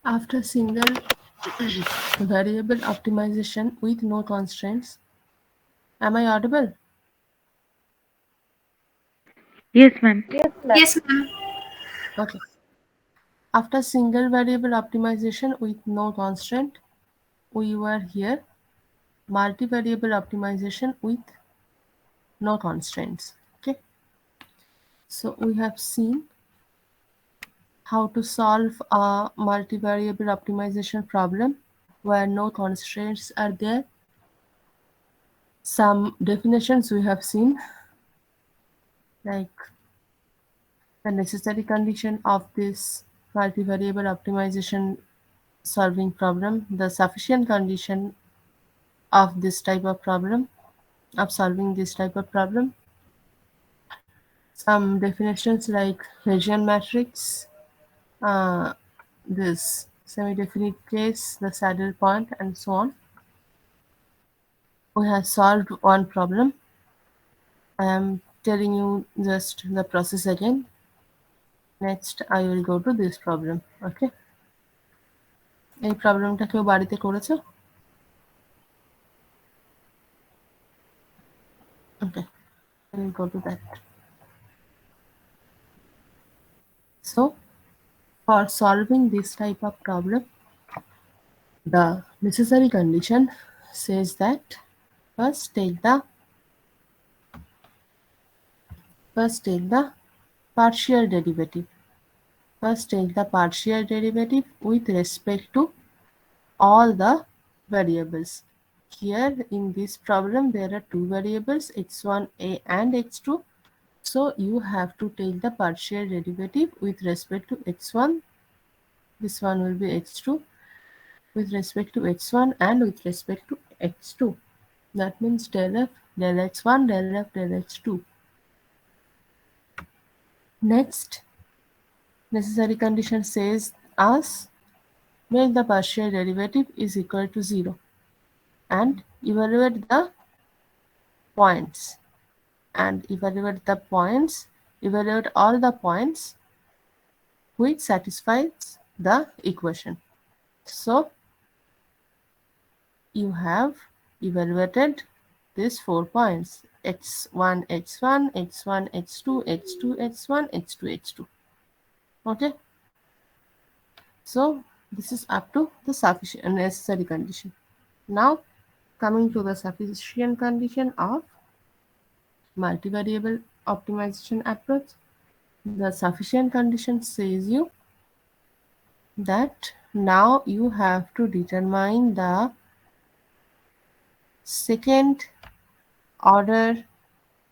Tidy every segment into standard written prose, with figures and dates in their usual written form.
After single variable optimization with no constraints. Am I audible? Yes, ma'am. Yes, ma'am. Okay. After single variable optimization with no constraint, we were here multivariable optimization with no constraints. Okay. So we have seen how to solve a multivariable optimization problem where no constraints are there. Some definitions we have seen, like the necessary condition of this multivariable optimization solving problem, the sufficient condition of this type of problem, of solving this type of problem. Some definitions like Hessian matrix, uh, this semi-definite case, the saddle point, and so on. We have solved one problem. I am telling you just the process again. Next, I will go to this problem. Okay. এই প্রবলেমটা কেউ বাড়িতে করেছো? Okay, I will go to that. So, for solving this type of problem, the necessary condition says that first take the partial derivative. First take the partial derivative with respect to all the variables. Here in this problem there are two variables x1a and x2. So you have to take the partial derivative with respect to x1. This one will be x2 with respect to x1 and with respect to x2. That means del f del x1 del f del x2. Next, necessary condition says us make the partial derivative is equal to 0 and evaluate the points evaluate all the points which satisfies the equation. So you have evaluated these 4 points x1 x1 x1 x2 x2 x1 x2 x2. Okay, so this is up to the sufficient necessary condition. Now coming to the sufficient condition of multivariable optimization approach, the sufficient condition says you that now you have to determine the second order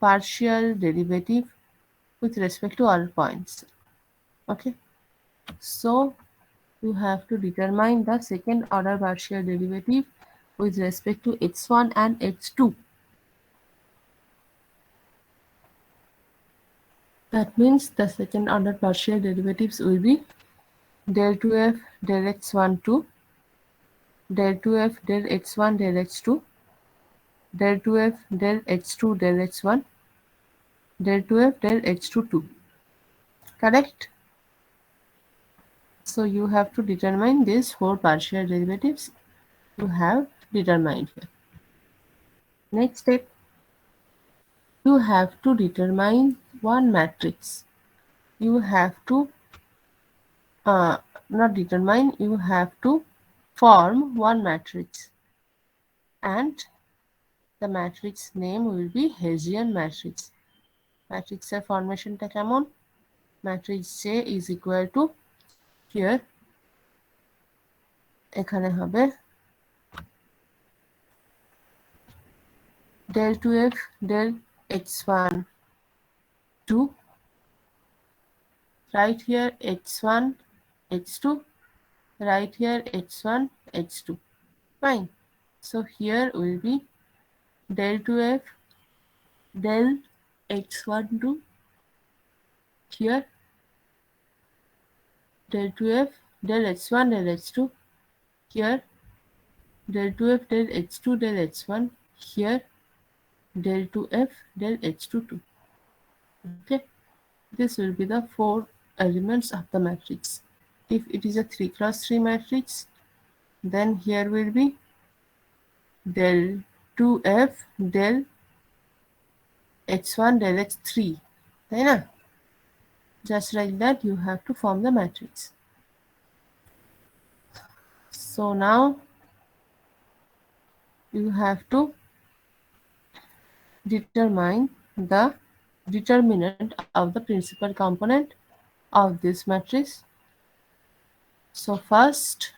partial derivative with respect to all points. Okay, so you have to determine the second order partial derivative with respect to x1 and x2. That means the second order partial derivatives will be del 2f del x1 2, del 2f del x1 del x2, del 2f del x2 del x1, del 2f del x2 2. Correct? So you have to determine these four partial derivatives you have determined here. Next step, you have to determine one matrix. You have to not determine, you have to form one matrix, and the matrix name will be Hessian matrix. ম্যাট্রিক্সের ফরমেশনটা কেমন? Matrix J is equal to here এখানে হবে del 2f del x1 2, right here x1 x2, right here x1 x2. Fine. So here will be del 2f del x1 2, here del 2f del x1 del x2, here del 2f del x2 del x1, here del 2f del h2 2. Okay, this will be the four elements of the matrix. If it is a 3 cross 3 matrix, then here will be del 2f del x1 del x3. Right? Just like that, you have to form the matrix. So now you have to determine the determinant of the principal component of this matrix. So first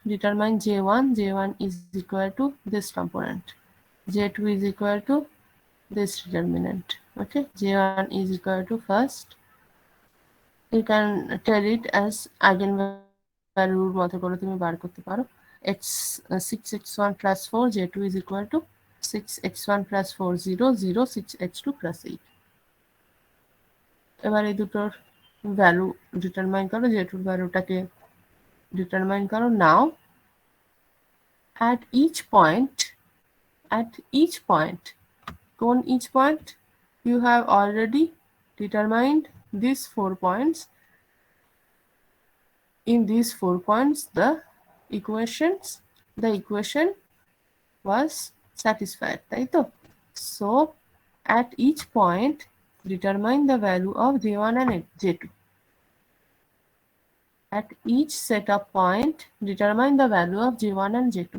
determine J1. J1 is equal to this component. J2 is equal to this determinant. Okay, J1 is equal to first. You can tell it as eigenvalue মতো করে তুমি বার করতে পারো। X6x1 plus 4 J2 is equal to 6x1 plus 4 0 0 6x2 plus 8. এবার এই দুটোর value determine করো, J2 ভ্যালুটাকে determine করো। নাও at each point কোন each point you have already determined these 4 points. In these 4 points the equation was satisfied, তাই তো? So at each point determine the value of J1 and J2. At each set of point determine the value of J1 and J2.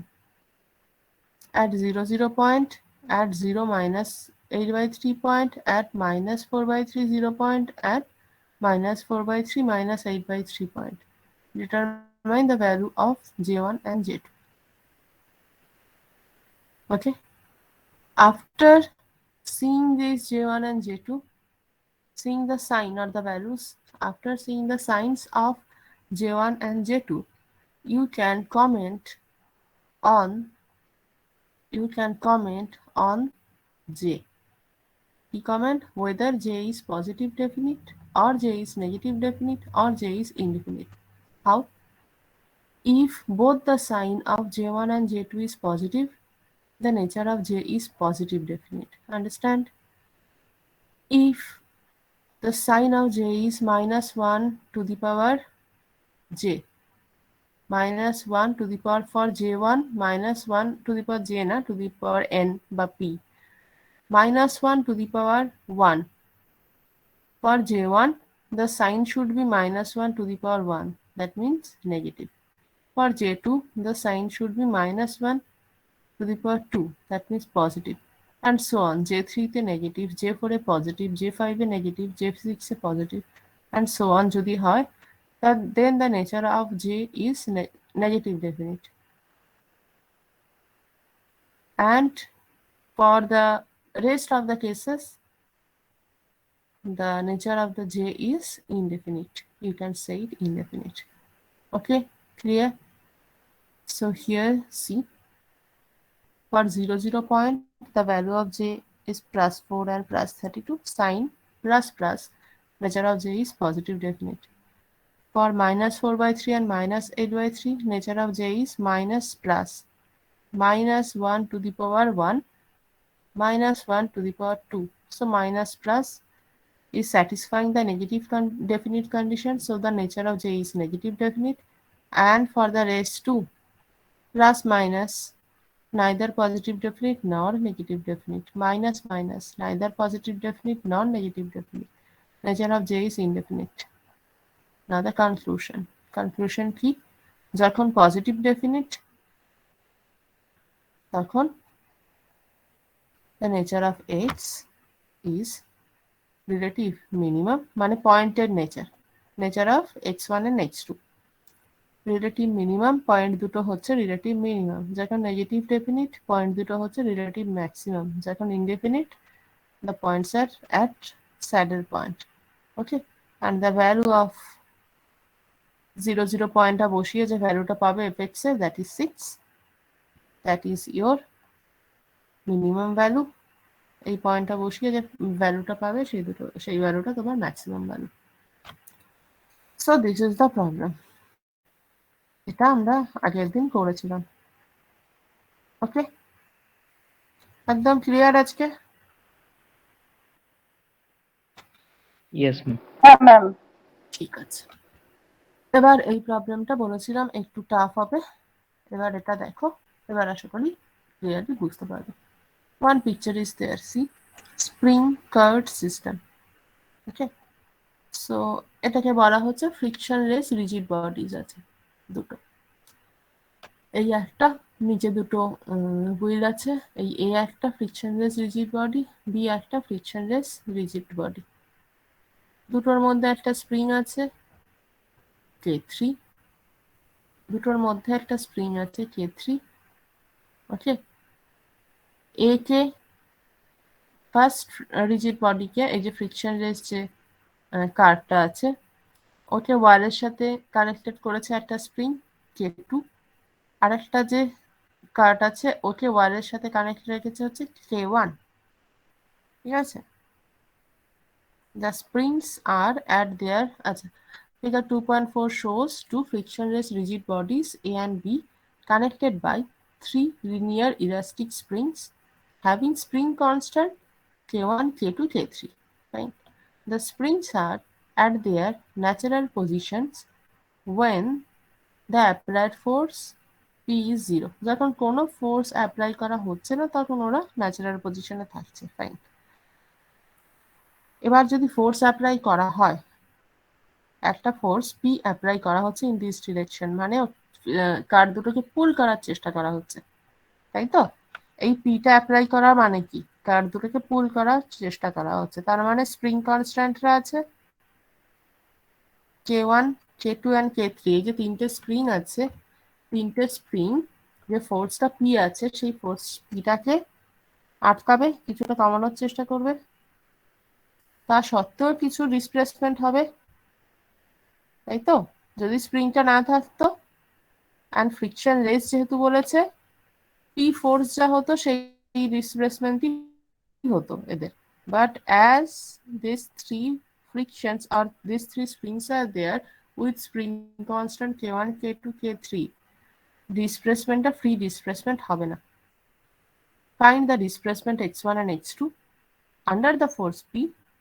At 0 0 point, at 0 minus 8 by 3 point, at minus 4 by 3 0 point, at minus 4 by 3 minus 8 by 3 point. Determine the value of J1 and J2. Okay. After seeing these J1 and J2, seeing the sign or the values, after seeing the signs of J1 and J2, you can comment on J. You comment whether J is positive definite or J is negative definite or J is indefinite. How? If both the sign of J1 and J2 is positive, the nature of J is positive definite. Understand? If the sign of J is minus 1 to the power J, minus 1 to the power for J1, minus 1 to the power J na to the power N বা P, minus 1 to the power 1. For J1, the sign should be minus 1 to the power 1. That means negative. For J2, the sign should be minus 1 to the power 2. That means positive. And so on. J3 তে negative, J4 A positive, J5 A negative, J6 A positive, and so on যদি হয়, then the nature of J is negative definite. And for the rest of the cases, the nature of the J is indefinite. You can say it indefinite. Okay, clear? So here, see, for 0 0 point, the value of J is plus 4 and plus 32. Sign plus plus, nature of J is positive definite. For minus 4 by 3 and minus 8 by 3, nature of J is minus plus, minus 1 to the power 1, minus 1 to the power 2. So minus plus is satisfying the negative definite condition. So the nature of J is negative definite. And for the rest too, plus minus, neither positive definite nor negative definite. Minus minus, neither positive definite nor negative definite. Nature of J is indefinite. Now the conclusion. Conclusion কি? যখন positive definite, তখন the nature of X is relative minimum, মানে পয়েন্টের nature of x1 and x2. Relative minimum point দুটো হচ্ছে relative minimum, যখন negative definite point দুটো হচ্ছে রিলেটিভ ম্যাক্সিমাম, যখন indefinite the points are at saddle point. Okay, and the value of 0 0 পয়েন্টটা বসিয়ে যে ভ্যালুটা পাবে fx এর, that is 6, that is your minimum value. এই পয়েন্টটা বসিয়ে যে ভ্যালুটা পাবে সেই ভ্যালুটা তোমার maximum value. So this is the problem. এটা আমরা আগের দিন করেছিলাম। ওকে, একদম ক্লিয়ার আজকে? Yes, ma'am. হ্যাঁ ম্যাম। ঠিক আছে। এবার এই প্রবলেমটা বলেছিলাম একটু টাফ হবে। এবার এটা দেখো, এবার আশা করি ক্লিয়ারলি বুঝতে পারবে। One picture is there, see, spring curved system. Okay, so এটাকে বলা হচ্ছে ফ্রিকশনলেস রিজিড বডিজ আছে দুটো। এই একটা নিচে দুটো হুইল আছে, এই এ একটা ফ্রিকশনলেস রিজিড বডি, বি একটা ফ্রিকশনলেস রিজিড বডি। দুটোর মধ্যে একটা স্প্রিং আছে K3, দুটোর মধ্যে একটা স্প্রিং আছে K3। ওকে, এ কে ফার্স্ট রিজিড বডিকে, এই যে ফ্রিকশনলেস যে কার্ভটা আছে ওকে ওয়ালের সাথে কানেক্টেড করেছে একটা স্প্রিং K2, আর একটা যে কার্ট আছে ওকে ওয়ালের সাথে কানেক্ট রেখেছে হচ্ছে K1। ঠিক আছে, the springs are at their, আচ্ছা, figure 2.4 shows two frictionless rigid bodies A and B connected by three linear elastic springs having spring constant K1, K2, K3. Fine. The springs are at their natural positions when the applied force P is 0. যখন কোনো force apply করা হচ্ছে না তখন ওরা natural পজিশনে থাকছে। Fine. এবার যদি ফোর্স অ্যাপ্লাই করা হয়, একটা ফোর্স পি অ্যাপ্লাই করা হচ্ছে ইন দিস ডিরেকশন, মানে কার দুটোকে পুল করার চেষ্টা করা হচ্ছে, তাই তো? এই পিটা অ্যাপ্লাই করা মানে কি, কার দুটোকে পুল করার চেষ্টা করা হচ্ছে, তার মানে স্প্রিং কনস্ট্যান্টরা আছে K1, K2 অ্যান্ড K3। এই যে তিনটে স্প্রিং আছে, তিনটে স্প্রিং যে ফোর্সটা পি আছে সেই ফোর্স পিটাকে আটকাবে, কিছুটা কমানোর চেষ্টা করবে, তা সত্ত্বেও কিছু ডিসপ্লেসমেন্ট হবে, তাই তো? যদি স্প্রিংটা না থাকতো অ্যান্ড ফ্রিকশন লেস যেহেতু বলেছে, পি ফোর্স যা হতো সেই ডিসপ্লেসমেন্টই হতো এদের। But as this three frictions or these three springs are there with spring constant K1, K2, K3, ডিসপ্লেসমেন্টটা ফ্রি ডিসপ্লেসমেন্ট হবে না। Find the displacement x1 and x2 under the force P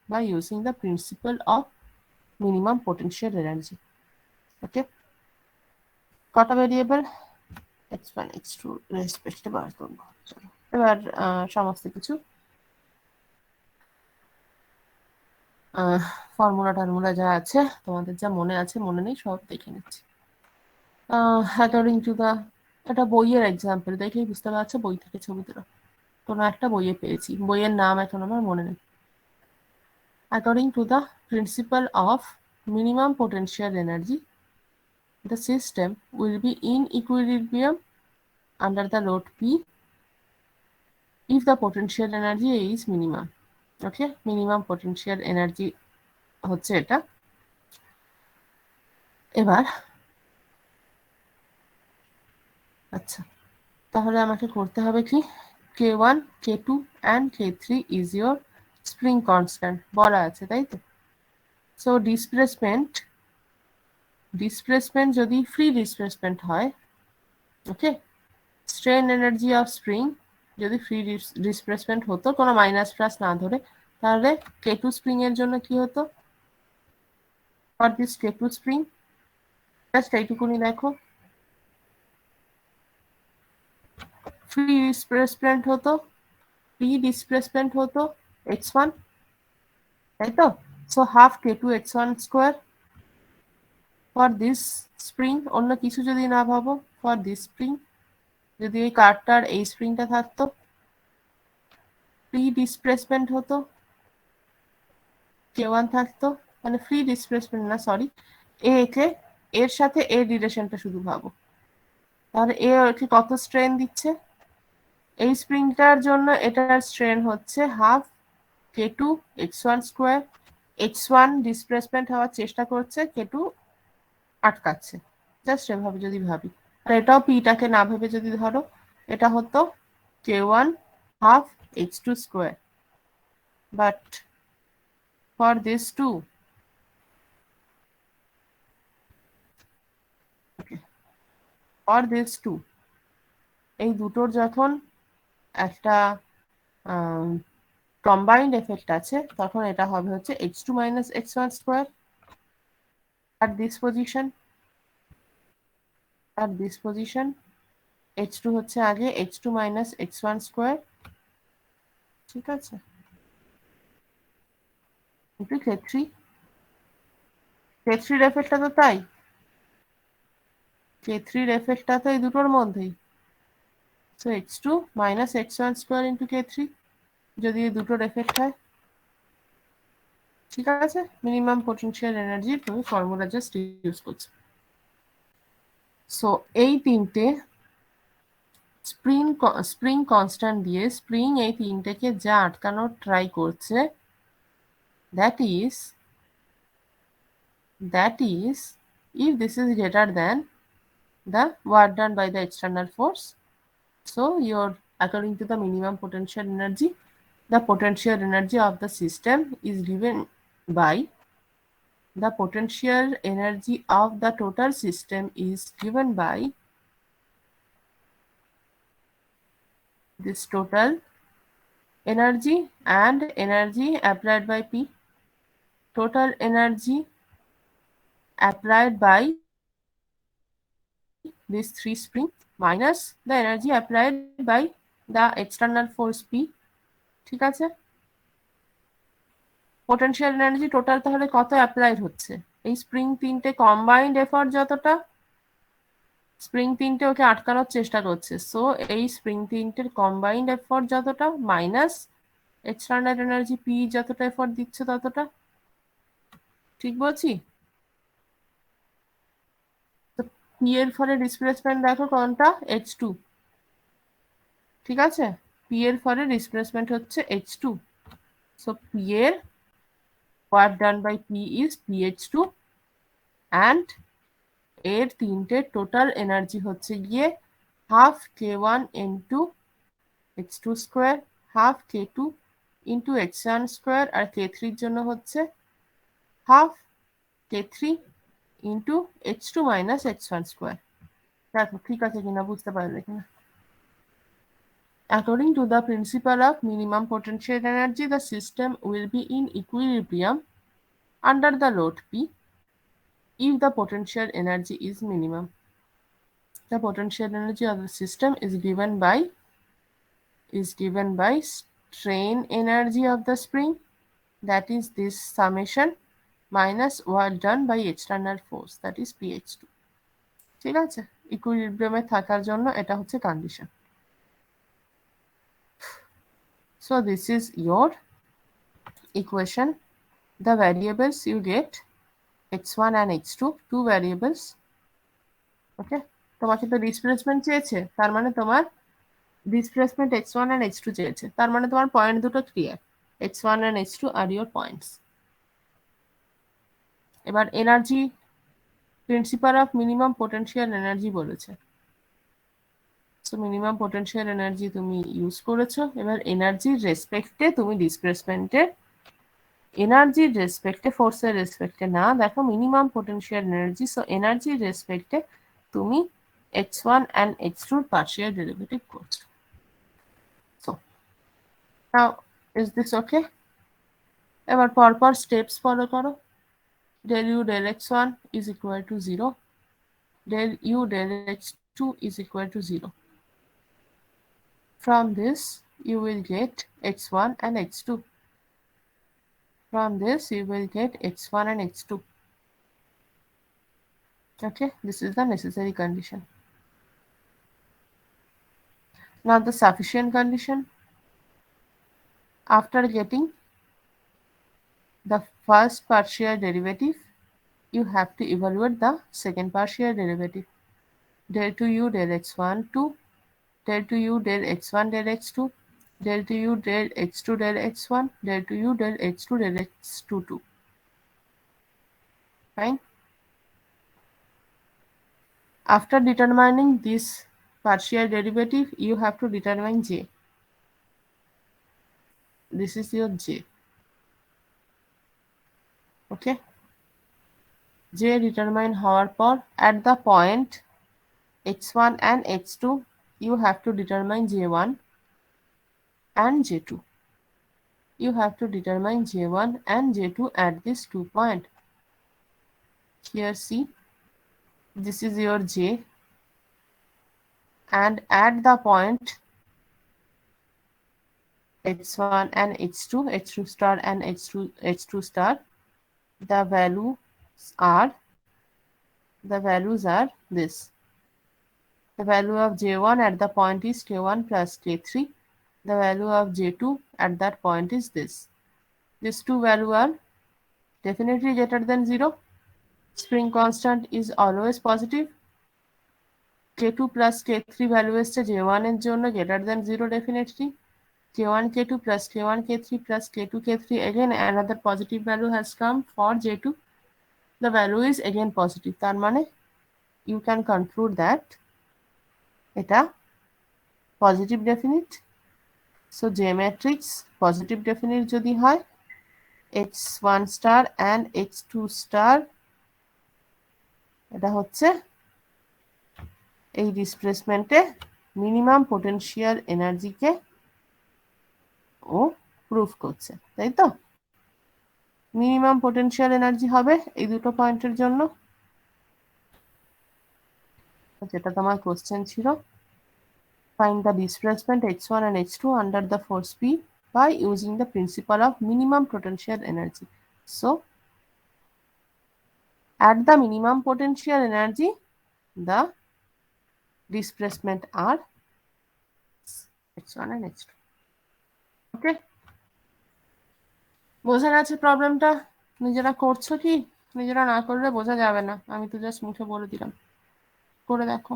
by using the principle of minimum potential energy. Okay, কটা variable x1 x2 রেসপেক্টে বার করবো। চলো এবার সমস্ত কিছু formula টর্মুলা যা আছে তোমাদের যা মনে আছে মনে নেই সব দেখে নিচ্ছি। অ্যাকর্ডিং টু দ্য, এটা বইয়ের এক্সাম্পল দেখেই বুঝতে পারছো বই থেকে ছবি তোলা, কোনো একটা বইয়ে পেয়েছি, বইয়ের নাম এখন আমার মনে নেই। According to the principle of minimum potential energy, the system will be in equilibrium under the load P if the potential energy is minimum. Okay, minimum potential energy হচ্ছে এটা। এবার আচ্ছা, তাহলে আমাকে করতে হবে কি, K1, K2 and K3 is your spring constant বলা আছে, তাই তো? সো ডিসপ্লেসমেন্ট যদি ফ্রি ডিসপ্লেসমেন্ট হয়, ওকে, স্ট্রেন এনার্জি অফ স্প্রিং যদি ফ্রি ডিসপ্লেসমেন্ট হতো কোনো মাইনাস প্লাস না ধরে, তাহলে K2 স্প্রিং এর জন্য কি হতো, for this K2 spring just এইটুকুনি দেখো, ফ্রি ডিসপ্লেসমেন্ট হতো, x1, তাই তো? So half K2 x1 square for this spring, অন্য কিছু যদি না ভাবো, ফর দিস স্প্রিং যদি ওই কার্ডটার এই স্প্রিংটা থাকতো, ফ্রি ডিসপ্লেসমেন্ট হতো K1 থাকতো, মানে ফ্রি ডিসপ্লেসমেন্ট না, সরি, কে এর সাথে এর রিলেশনটা শুধু ভাবো, তাহলে এ ওকে কত স্ট্রেন দিচ্ছে, এই স্প্রিংটার জন্য এটার স্ট্রেন হচ্ছে half K2 x1 square, x1 displacement হওয়ার চেষ্টা করছে, K2 আটকাচ্ছে, জাস্ট এভাবে যদি ভাবি। আর এটাও পিটাকে না ভেবে যদি ধরো, এটা হতো K1 half h2 square, but for this two, for this two, এই দুটোর যখন একটা কম্বাইন্ড এফেক্ট আছে তখন এটা হবে হচ্ছে x2 minus x1 square at this position. at this position h2 হচ্ছে আগে h2 minus h1 square, ঠিক আছে, into k3, k3 এর এফেক্টটা তো তাই, k3 এর এফেক্টটা তো এই দুটোর মধ্যেই, so h2 minus h1 square into k3 যদি এই দুটোর এফেক্ট হয়, ঠিক আছে, মিনিমাম পোটেনশিয়াল এনার্জি তুমি ফর্মুলা জাস্ট ইউজ করছো। সো এই তিনটে স্প্রিং কনস্ট্যান্ট দিয়ে স্প্রিং এই তিনটেকে যা আটকানোর ট্রাই করছে, that is if this is greater than the work done by the external force, so your according to the minimum potential energy, the potential energy of the system is given by the potential energy of the total system is given by this total energy and energy applied by P. Total energy applied by these three springs minus the energy applied by the external force P, ঠিক আছে। Potential energy total তাহলে কত applied হচ্ছে, এই spring তিনটে combined effort যতটা, spring তিনটে ওকে আটকানোর চেষ্টা করছে, সো এই স্প্রিং তিনটের কম্বাইন্ড এফর্ট যতটা মাইনাস এক্সটার্নাল এনার্জি পি যতটা এফর্ট দিচ্ছে ততটা, ঠিক বলছি তো। পি এর ফলে ডিসপ্লেসমেন্ট দেখো কোনটা, h2, ঠিক আছে, পি এর ফলে ডিসপ্লেসমেন্ট হচ্ছে h2, সো পি এর work done by P is ph2 and এর তিনটে টোটাল এনার্জি হচ্ছে গিয়ে half k1 into h2 square, half k2 into h1 square, আর k3 এর জন্য হচ্ছে half k3 into h2 minus h1 square. দেখো ঠিক আছে কিনা, বুঝতে পারলে কিনা। According to the principle of minimum potential energy, the system will be in equilibrium under the load P if the potential energy is minimum. The potential energy of the system is given by strain energy of the spring, that is this summation minus work done by external force, that is pH2, ঠিক আছে। ইকুইলিব্রিয়ামে থাকার জন্য এটা হচ্ছে condition. So this is your equation. The variables you get x1 and x2, two variables, okay। তোমাকে তো displacement চেয়েছে, তার মানে তোমার ডিসপ্লেসমেন্ট x1 and x2 চেয়েছে, তার মানে তোমার পয়েন্ট দুটো clear, x1 and x2 are your points। এবার energy principal of minimum potential energy বলেছে, সো মিনিমাম পোটেনশিয়াল এনার্জি তুমি ইউজ করেছো। এবার এনার্জির রেসপেক্টে তুমি ডিসপ্লেসমেন্টের, এনার্জির রেসপেক্টে, ফোর্সের রেসপেক্টে না, দেখো মিনিমাম পোটেনশিয়াল এনার্জি, সো এনার্জির রেসপেক্টে তুমি x1 and x2 partial derivative করছো। So now is this okay? এবার পরপর স্টেপস ফলো করো। del u del x1 is equal to 0, del u del x2 is equal to 0. From this you will get x1 and x2. From this you will get x1 and x2. Okay, this is the necessary condition. Now the sufficient condition. After getting the first partial derivative, you have to evaluate the second partial derivative. Del 2u del x1 2, del 2u del x1 del x2, del 2u del x2 del x1, del 2u del x2 del x2 2. Fine. After determining this partial derivative, you have to determine j. This is your j. Okay. j determine হওয়ার পর at the point x1 and x2, you have to determine j1 and j2. You have to determine j1 and j2 at this 2 point. Here see, this is your j, and at the point h1 and h2 star and h2 star, the are the values are this. The value of J1 at the point is K1 plus K3. The value of J2 at that point is this. These two values are definitely greater than 0. Spring constant is always positive. K2 plus K3 value এসছে J1 এর জন্য greater than 0 definitely. K1 K2 plus K1 K3 plus K2 K3, again another positive value has come for J2. The value is again positive. তার মানে you can conclude that এটা positive definite. So J matrix positive definite যদি হয়, H1 star and H2 star এটা হচ্ছে এই ডিসপ্লেসমেন্টে minimum potential এনার্জিকে ও proof করছে, তাই তো? মিনিমাম পোটেনশিয়াল এনার্জি হবে এই দুটো পয়েন্টের জন্য, যেটা তোমার কোশ্চেন ছিল। Find the displacement h1 and h2 under the force P by using the principle of minimum potential energy. So at the minimum potential energy, the displacement are h1 and h2. ওকে, বোঝা গেছে প্রবলেমটা? নিজেরা করছো কি? নিজেরা না করলে বোঝা যাবে না, আমি তো জাস্ট মুখে বলে দিলাম, করে দেখো।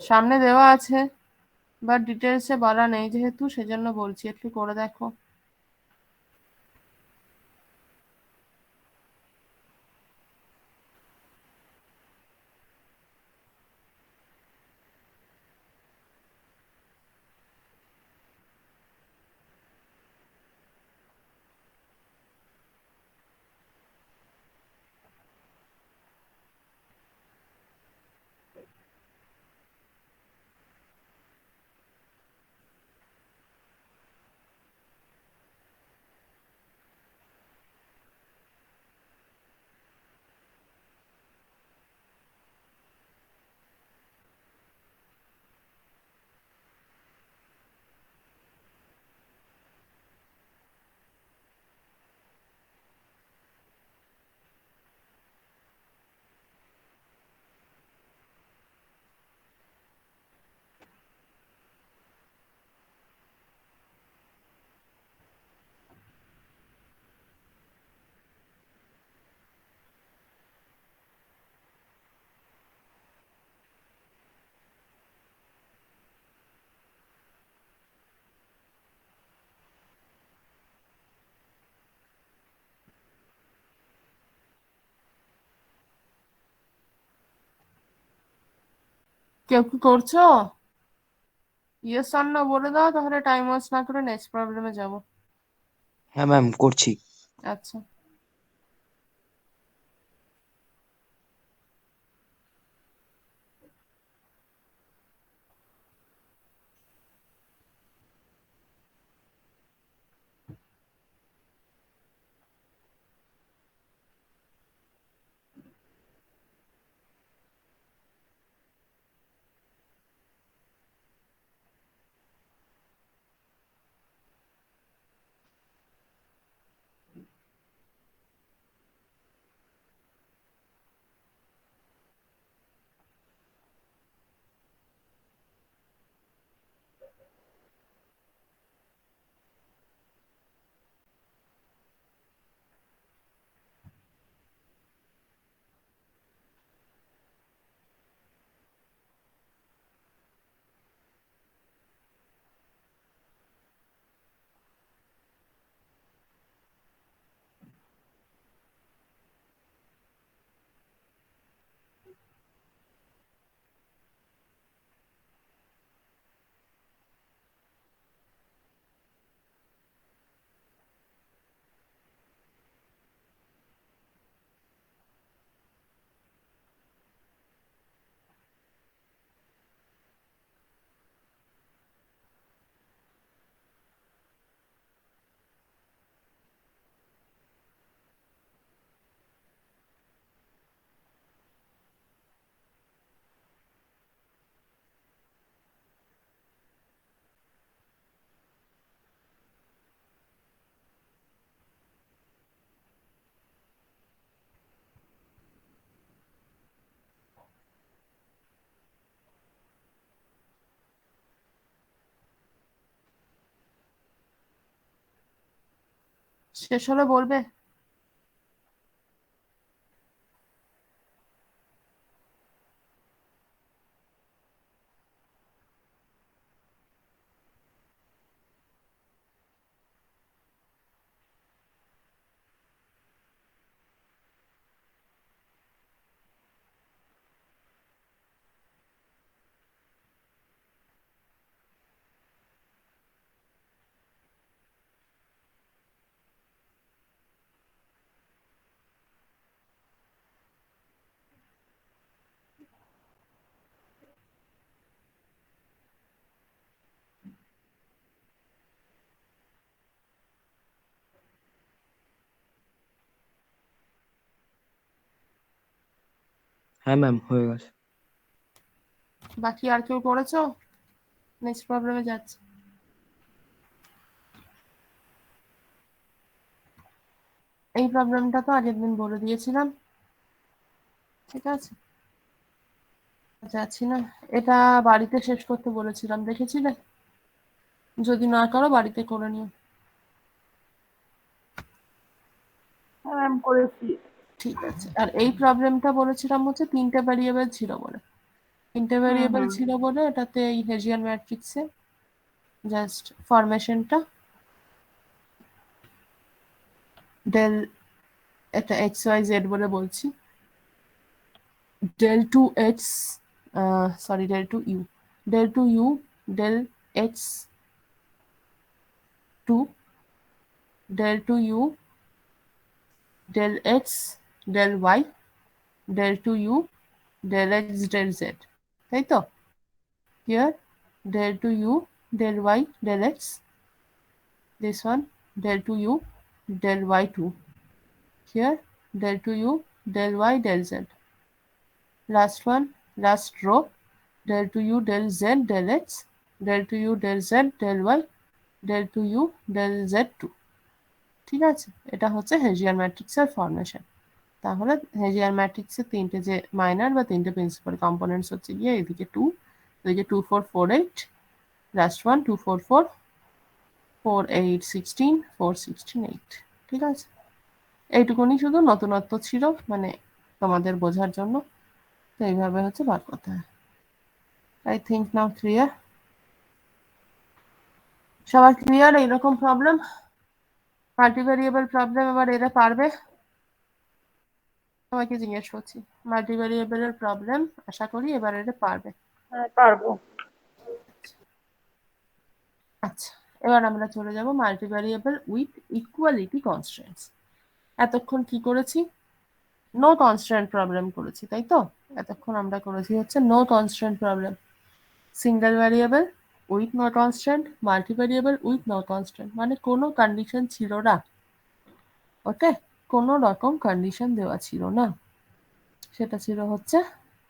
সামনে দেওয়া আছে বাট ডিটেলসে বলা নেই যেহেতু, সেজন্য বলছি একটু করে দেখো। কেউ কি করছো? ইয়েস অর নো বলে দাও, তাহলে টাইম ওয়েস্ট না করে নেক্সট প্রবলেমে যাব। হ্যাঁ ম্যাম, করছি। আচ্ছা, শেষ হলে বলবে। হ্যাঁ ম্যাম, হয়ে গেছে। বাকি আর কেউ করেছো? নেক্সট প্রবলেমে যাচ্ছে। এই প্রবলেমটা তো আগের দিন বলে দিয়েছিলাম, ঠিক আছে, যাচ্ছি না। এটা বাড়িতে শেষ করতে বলেছিলাম, দেখেছিলে? যদি না করো বাড়িতে করে নিও। ম্যাম করেছি। ঠিক আছে। আর এই প্রবলেমটা বলেছিলাম হচ্ছে তিনটে ভ্যারিয়েবল ছিল বলে। তিনটে ভ্যারিয়েবল ছিল বলে এটাতে এই হেজিয়ান ম্যাট্রিক্সে জাস্ট ফরমেশনটা ডেল, এটা এক্স ওয়াই জেড বলে বলছি, del 2x, sorry, del 2u, del 2u, del x 2, del 2u, del x, del y, del 2u, del x, del z, তাই তো? Here del 2u, del y, del x, this one del 2u, del y2, here del 2u, del y, del z, last one, last row, del 2u, del z, del x, del 2u, del z, del y, del 2u, del z2, ঠিক আছে? এটা হচ্ছে হেজিয়ান ম্যাট্রিক্সের formation. তাহলে হেজিয়ান ম্যাট্রিক্সের তিনটে যে minor বা তিনটে প্রিন্সিপাল কম্পোনেন্টস হচ্ছে গিয়ে এদিকে 2, এদিকে 2 4 4 8, লাস্ট ওয়ান 2 4 4 4 8 16 4 16 8, ঠিক আছে? এইটুকুনি শুধু নতুনত্ব ছিল, মানে তোমাদের বোঝার জন্য। তো এইভাবে হচ্ছে বার করতে হয়। I think now clear. সবার ক্লিয়ার এইরকম প্রবলেম? মাল্টিভেরিয়েবল প্রবলেম এবার এরা পারবে? সবাইকে জিজ্ঞেস করছি, মাল্টিভেরিয়েবলের প্রবলেম আশা করি এবার এরা পারবে। হ্যাঁ পারবো। আচ্ছা, এবার আমরা চলে যাব মাল্টিভেরিয়েবল উইথ ইকুয়ালিটি কনস্ট্রেন্টস। এতক্ষণ কি করেছি? নো কনস্ট্রেন্ট প্রবলেম করেছি, তাই তো? এতক্ষণ আমরা করেছি হচ্ছে no constraint problem, single variable with no constraint, multivariable with no constraint, মানে কোনো কন্ডিশন ছিল না, ওকে, কোনো রকম কন্ডিশন দেওয়া ছিল না, সেটা ছিল হচ্ছে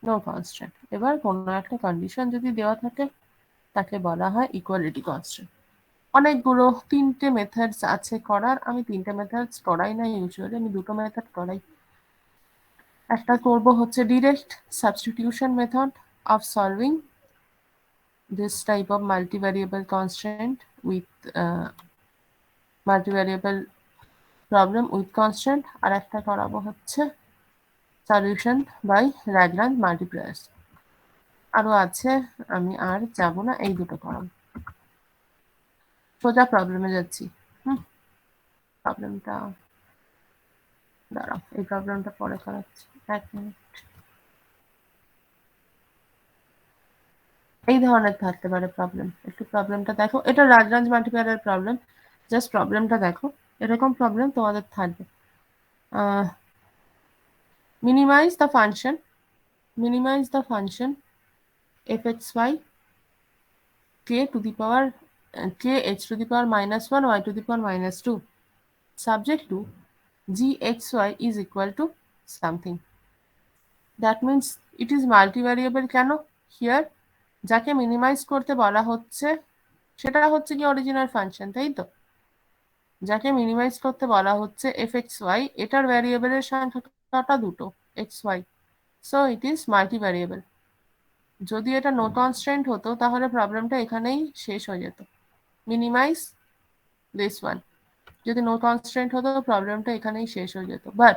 নো কনস্ট্রেন্ট। এবার কোনো একটা কন্ডিশন যদি দেওয়া থাকে তাকে বলা হয় ইকুয়ালিটি কনস্ট্রেন্ট। অনেকগুলো, তিনটে মেথডস আছে করার। আমি তিনটে মেথডস করাই না ইউজুয়ালি, আমি দুটো মেথড করাই। একটা করব হচ্ছে direct substitution method of solving this type of multivariable constraint with multivariable problem with constant, আর একটা করাবো হচ্ছে সলিউশন বাই ল্যাগ্রাঞ্জ মাল্টিপ্লায়ার্স। আরো আছে, আমি আর যাব না, এই দুটো করাবো। সোজা প্রবলেমে যাচ্ছি। প্রবলেমটা দাঁড়াও, এই প্রবলেমটা পরে করাচ্ছি, 1 মিনিট। এই ধরনের থাকতে পারে প্রবলেম, একটু প্রবলেমটা দেখো। এটা ল্যাগ্রাঞ্জ মাল্টিপ্লায়ারের প্রবলেম, জাস্ট প্রবলেমটা দেখো। এরকম প্রবলেম তোমাদের থাকবে। minimize the function fxy k to the power k h to the power -1 y to the power -2 subject to gxy is equal to something. That means it is multivariable কেন? Here যাকে minimise করতে বলা হচ্ছে সেটা হচ্ছে কি original function, তাই তো? যাকে মিনিমাইজ করতে বলা হচ্ছে fxy, এটার ভ্যারিয়েবলের সংখ্যা কটা? দুটো, xy, so it is multivariable. যদি এটা নো কনস্ট্রেন্ট হতো তাহলে প্রবলেমটা এখানেই শেষ হয়ে যেত। মিনিমাইজ দিস ওয়ান, যদি নো কনস্ট্যান্ট হতো প্রবলেমটা এখানেই শেষ হয়ে যেত। But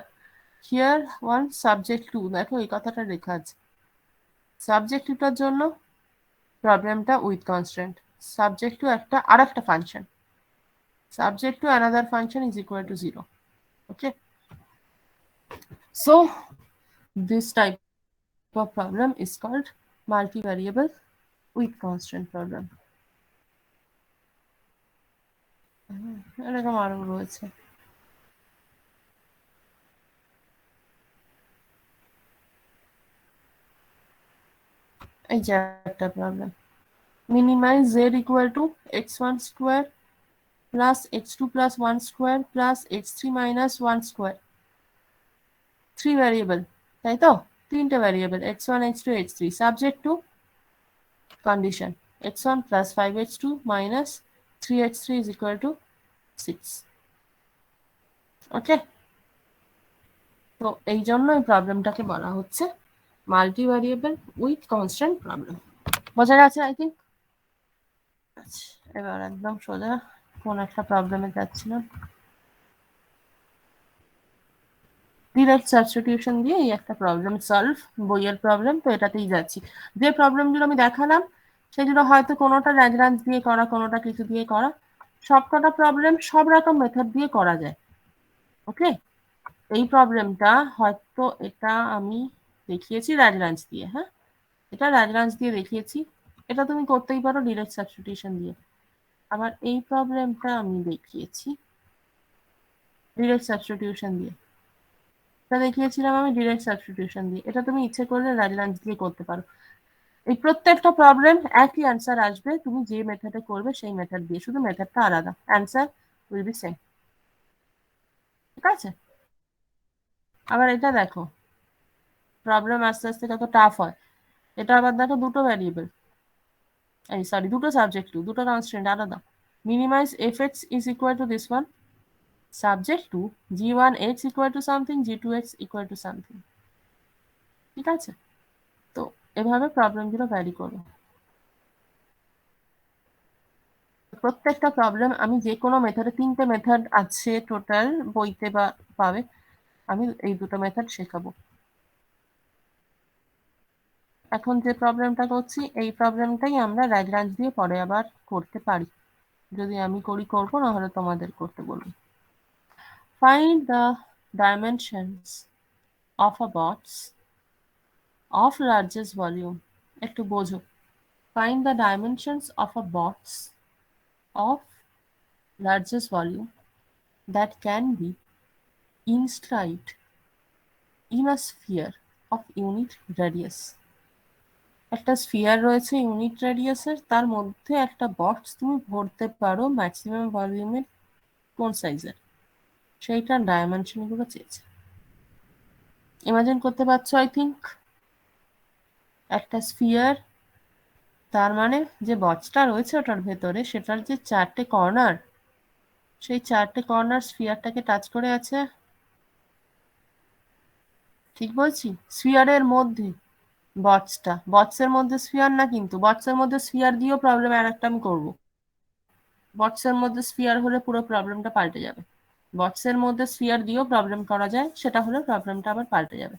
here one subject to, দেখো এই কথাটা লেখা আছে, সাবজেক্ট টুটার জন্য প্রবলেমটা উইথ কনস্ট্যান্ট, সাবজেক্ট টু একটা আর একটা function, subject to another function is equal to 0. Okay, so this type of problem is called multivariable with constant problem. এরকম আরো রয়েছে। এই যে একটা problem, minimize z equal to x1 square plus x2 plus 1 square plus x3 minus 1 square, 3 variable, তাই তো? তিনটে variable x1 x2 x3, subject to condition x1 plus 5x2 minus 3x3 is equal to 6. ওকে, তো এই জন্য এই প্রবলেমটাকে বলা হচ্ছে multi variable with constant problem. বোঝা গেছে আই থিঙ্ক? আচ্ছা, এবার একদম সোজা কোন একটা প্রবলেমে যাচ্ছিলাম, ডিরেক্ট সাবস্টিটিউশন দিয়ে এই একটা প্রবলেম সলভ, বইয়ের প্রবলেম, তো এটাতেই যাচ্ছি। যে প্রবলেমগুলো আমি দেখালাম সেগুলো হয়তো কোনোটা ল্যাগ্রাঞ্জ দিয়ে করা, কোনোটা কিছু দিয়ে করা, সবকটা প্রবলেম সব রকম মেথড দিয়ে করা যায়। ওকে, এই প্রবলেমটা হয়তো এটা আমি দেখিয়েছি ল্যাগ্রাঞ্জ দিয়ে, হ্যাঁ এটা ল্যাগ্রাঞ্জ দিয়ে দেখিয়েছি, এটা তুমি করতেই পারো ডিরেক্ট সাবস্টিটিউশন দিয়ে। আবার এই প্রবলেমটা আমি দেখিয়েছি ডিরেক্ট সাবস্টিটিউশন দিয়ে, এটা দেখিয়েছিলাম আমি ডিরেক্ট সাবস্টিটিউশন দিয়ে, এটা তুমি ইচ্ছে করলে ল্যাগ্রাঞ্জ দিয়ে করতে পারো। এই প্রত্যেকটা প্রবলেম একই অ্যান্সার আসবে, তুমি যে মেথডে করবে সেই মেথড দিয়ে, শুধু মেথডটা আলাদা, অ্যান্সার উইল বি সেম। ঠিক আছে, আবার এটা দেখো, প্রবলেম আস্তে আস্তে কত টাফ হয়। এটা আবার দেখো দুটো ভ্যারিয়েবল, এই সরি দুটো সাবজেক্ট টু, দুটো কনস্ট্যান্ট আলাদা। Minimise fx is equal to this one, subject to g1x equal to something, g2x equal to something। ঠিক আছে, তো এভাবে প্রবলেমগুলো ভ্যারি করবে। প্রত্যেকটা প্রবলেম আমি যে কোনো মেথডে, তিনটে মেথড আছে টোটাল বইতে বা পাবে, আমি এই দুটো মেথড শেখাবো। এখন যে প্রবলেমটা করছি এই প্রবলেমটাই আমরা ল্যাগ্রাঞ্জ দিয়ে পরে আবার করতে পারি, যদি আমি করি করবো, নাহলে তোমাদের করতে বলবো। Find the dimensions of a box of largest volume, একটু বোঝো। Find the dimensions of a box of largest volume that can be inscribed in a sphere of unit radius। একটা স্ফিয়ার রয়েছে ইউনিট রেডিয়াসের, তার মধ্যে একটা বক্স তুমি ভরতে পারো ম্যাক্সিমাম ভলিউমের কোন সাইজের, সেইটার ডাইমেনশনগুলো চেয়েছে। ইমাজিন করতে পারছো আই থিঙ্ক, একটা স্ফিয়ার, তার মানে যে বক্সটা রয়েছে ওটার ভেতরে সেটার যে চারটে কর্নার, সেই চারটে কর্নার স্ফিয়ারটাকে টাচ করে আছে, ঠিক বলছি? স্ফিয়ারের মধ্যে বক্সটা, বক্সের মধ্যে স্ফিয়ার না, কিন্তু বক্সের মধ্যে স্ফিয়ার দিয়েও প্রবলেম আর একটা আমি করবো, বক্সের মধ্যে স্ফিয়ার হলে পুরো প্রবলেমটা পাল্টে যাবে। বক্সের মধ্যে স্ফিয়ার দিয়েও প্রবলেম করা যায়, সেটা হলে প্রবলেমটা আবার পাল্টে যাবে।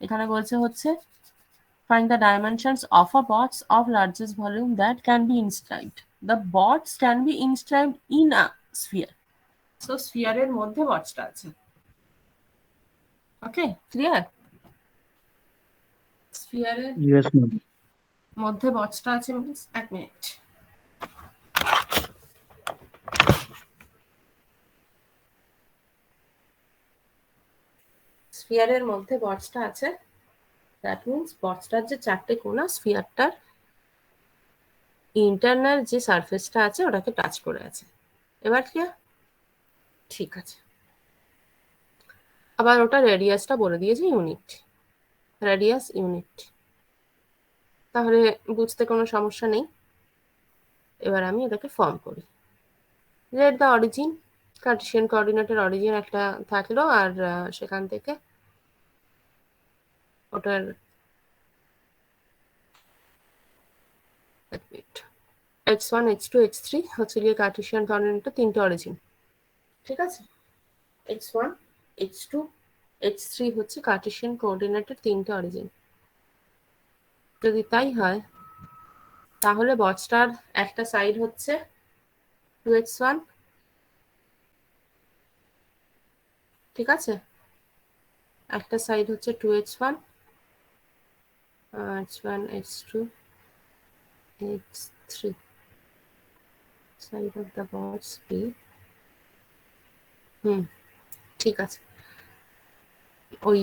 এখানে বলছে হচ্ছে find the dimensions of a box of largest volume that can be inscribed, the box can be inscribed in a sphere, so sphere এর মধ্যে বক্সটা আছে। ওকে, ক্লিয়ার? স্ফিয়ার এর Yes, ma'am. মধ্যে বক্সটা আছে, এক মিনিট, স্ফিয়ারের মধ্যে বক্সটা আছে, দ্যাট মিন্স বক্সটার যে চারটে কোণা স্ফিয়ারটার ইন্টারনাল যে সারফেসটা আছে ওটাকে টাচ করে আছে। এবার ক্লিয়ার? ঠিক আছে, আবার ওটা রেডিয়াসটা বলে দিয়েছে ইউনিট, রেডিয়াস ইউনিট, তাহলে বুঝতে কোনো সমস্যা নেই। এবার আমি এটাকে ফর্ম করি, লেট দ্য অরিজিন, কার্টেসিয়ান কোঅর্ডিনেটের অরিজিন একটা থাকলো, আর সেখান থেকে ওটার x1 x2 x3 হচ্ছে গিয়ে কার্টেসিয়ান কোঅর্ডিনেটের তিনটে অরিজিন। ঠিক আছে? h1, h2, h3 হচ্ছে কার্টেসিয়ান কোঅর্ডিনেটের তিনটে অরিজিন। যদি তাই হয় তাহলে বক্সটার একটা সাইড হচ্ছে 2h1, ঠিক আছে, একটা সাইড হচ্ছে 2h1, h1, h2, h3 side of the box B. ঠিক আছে। ওই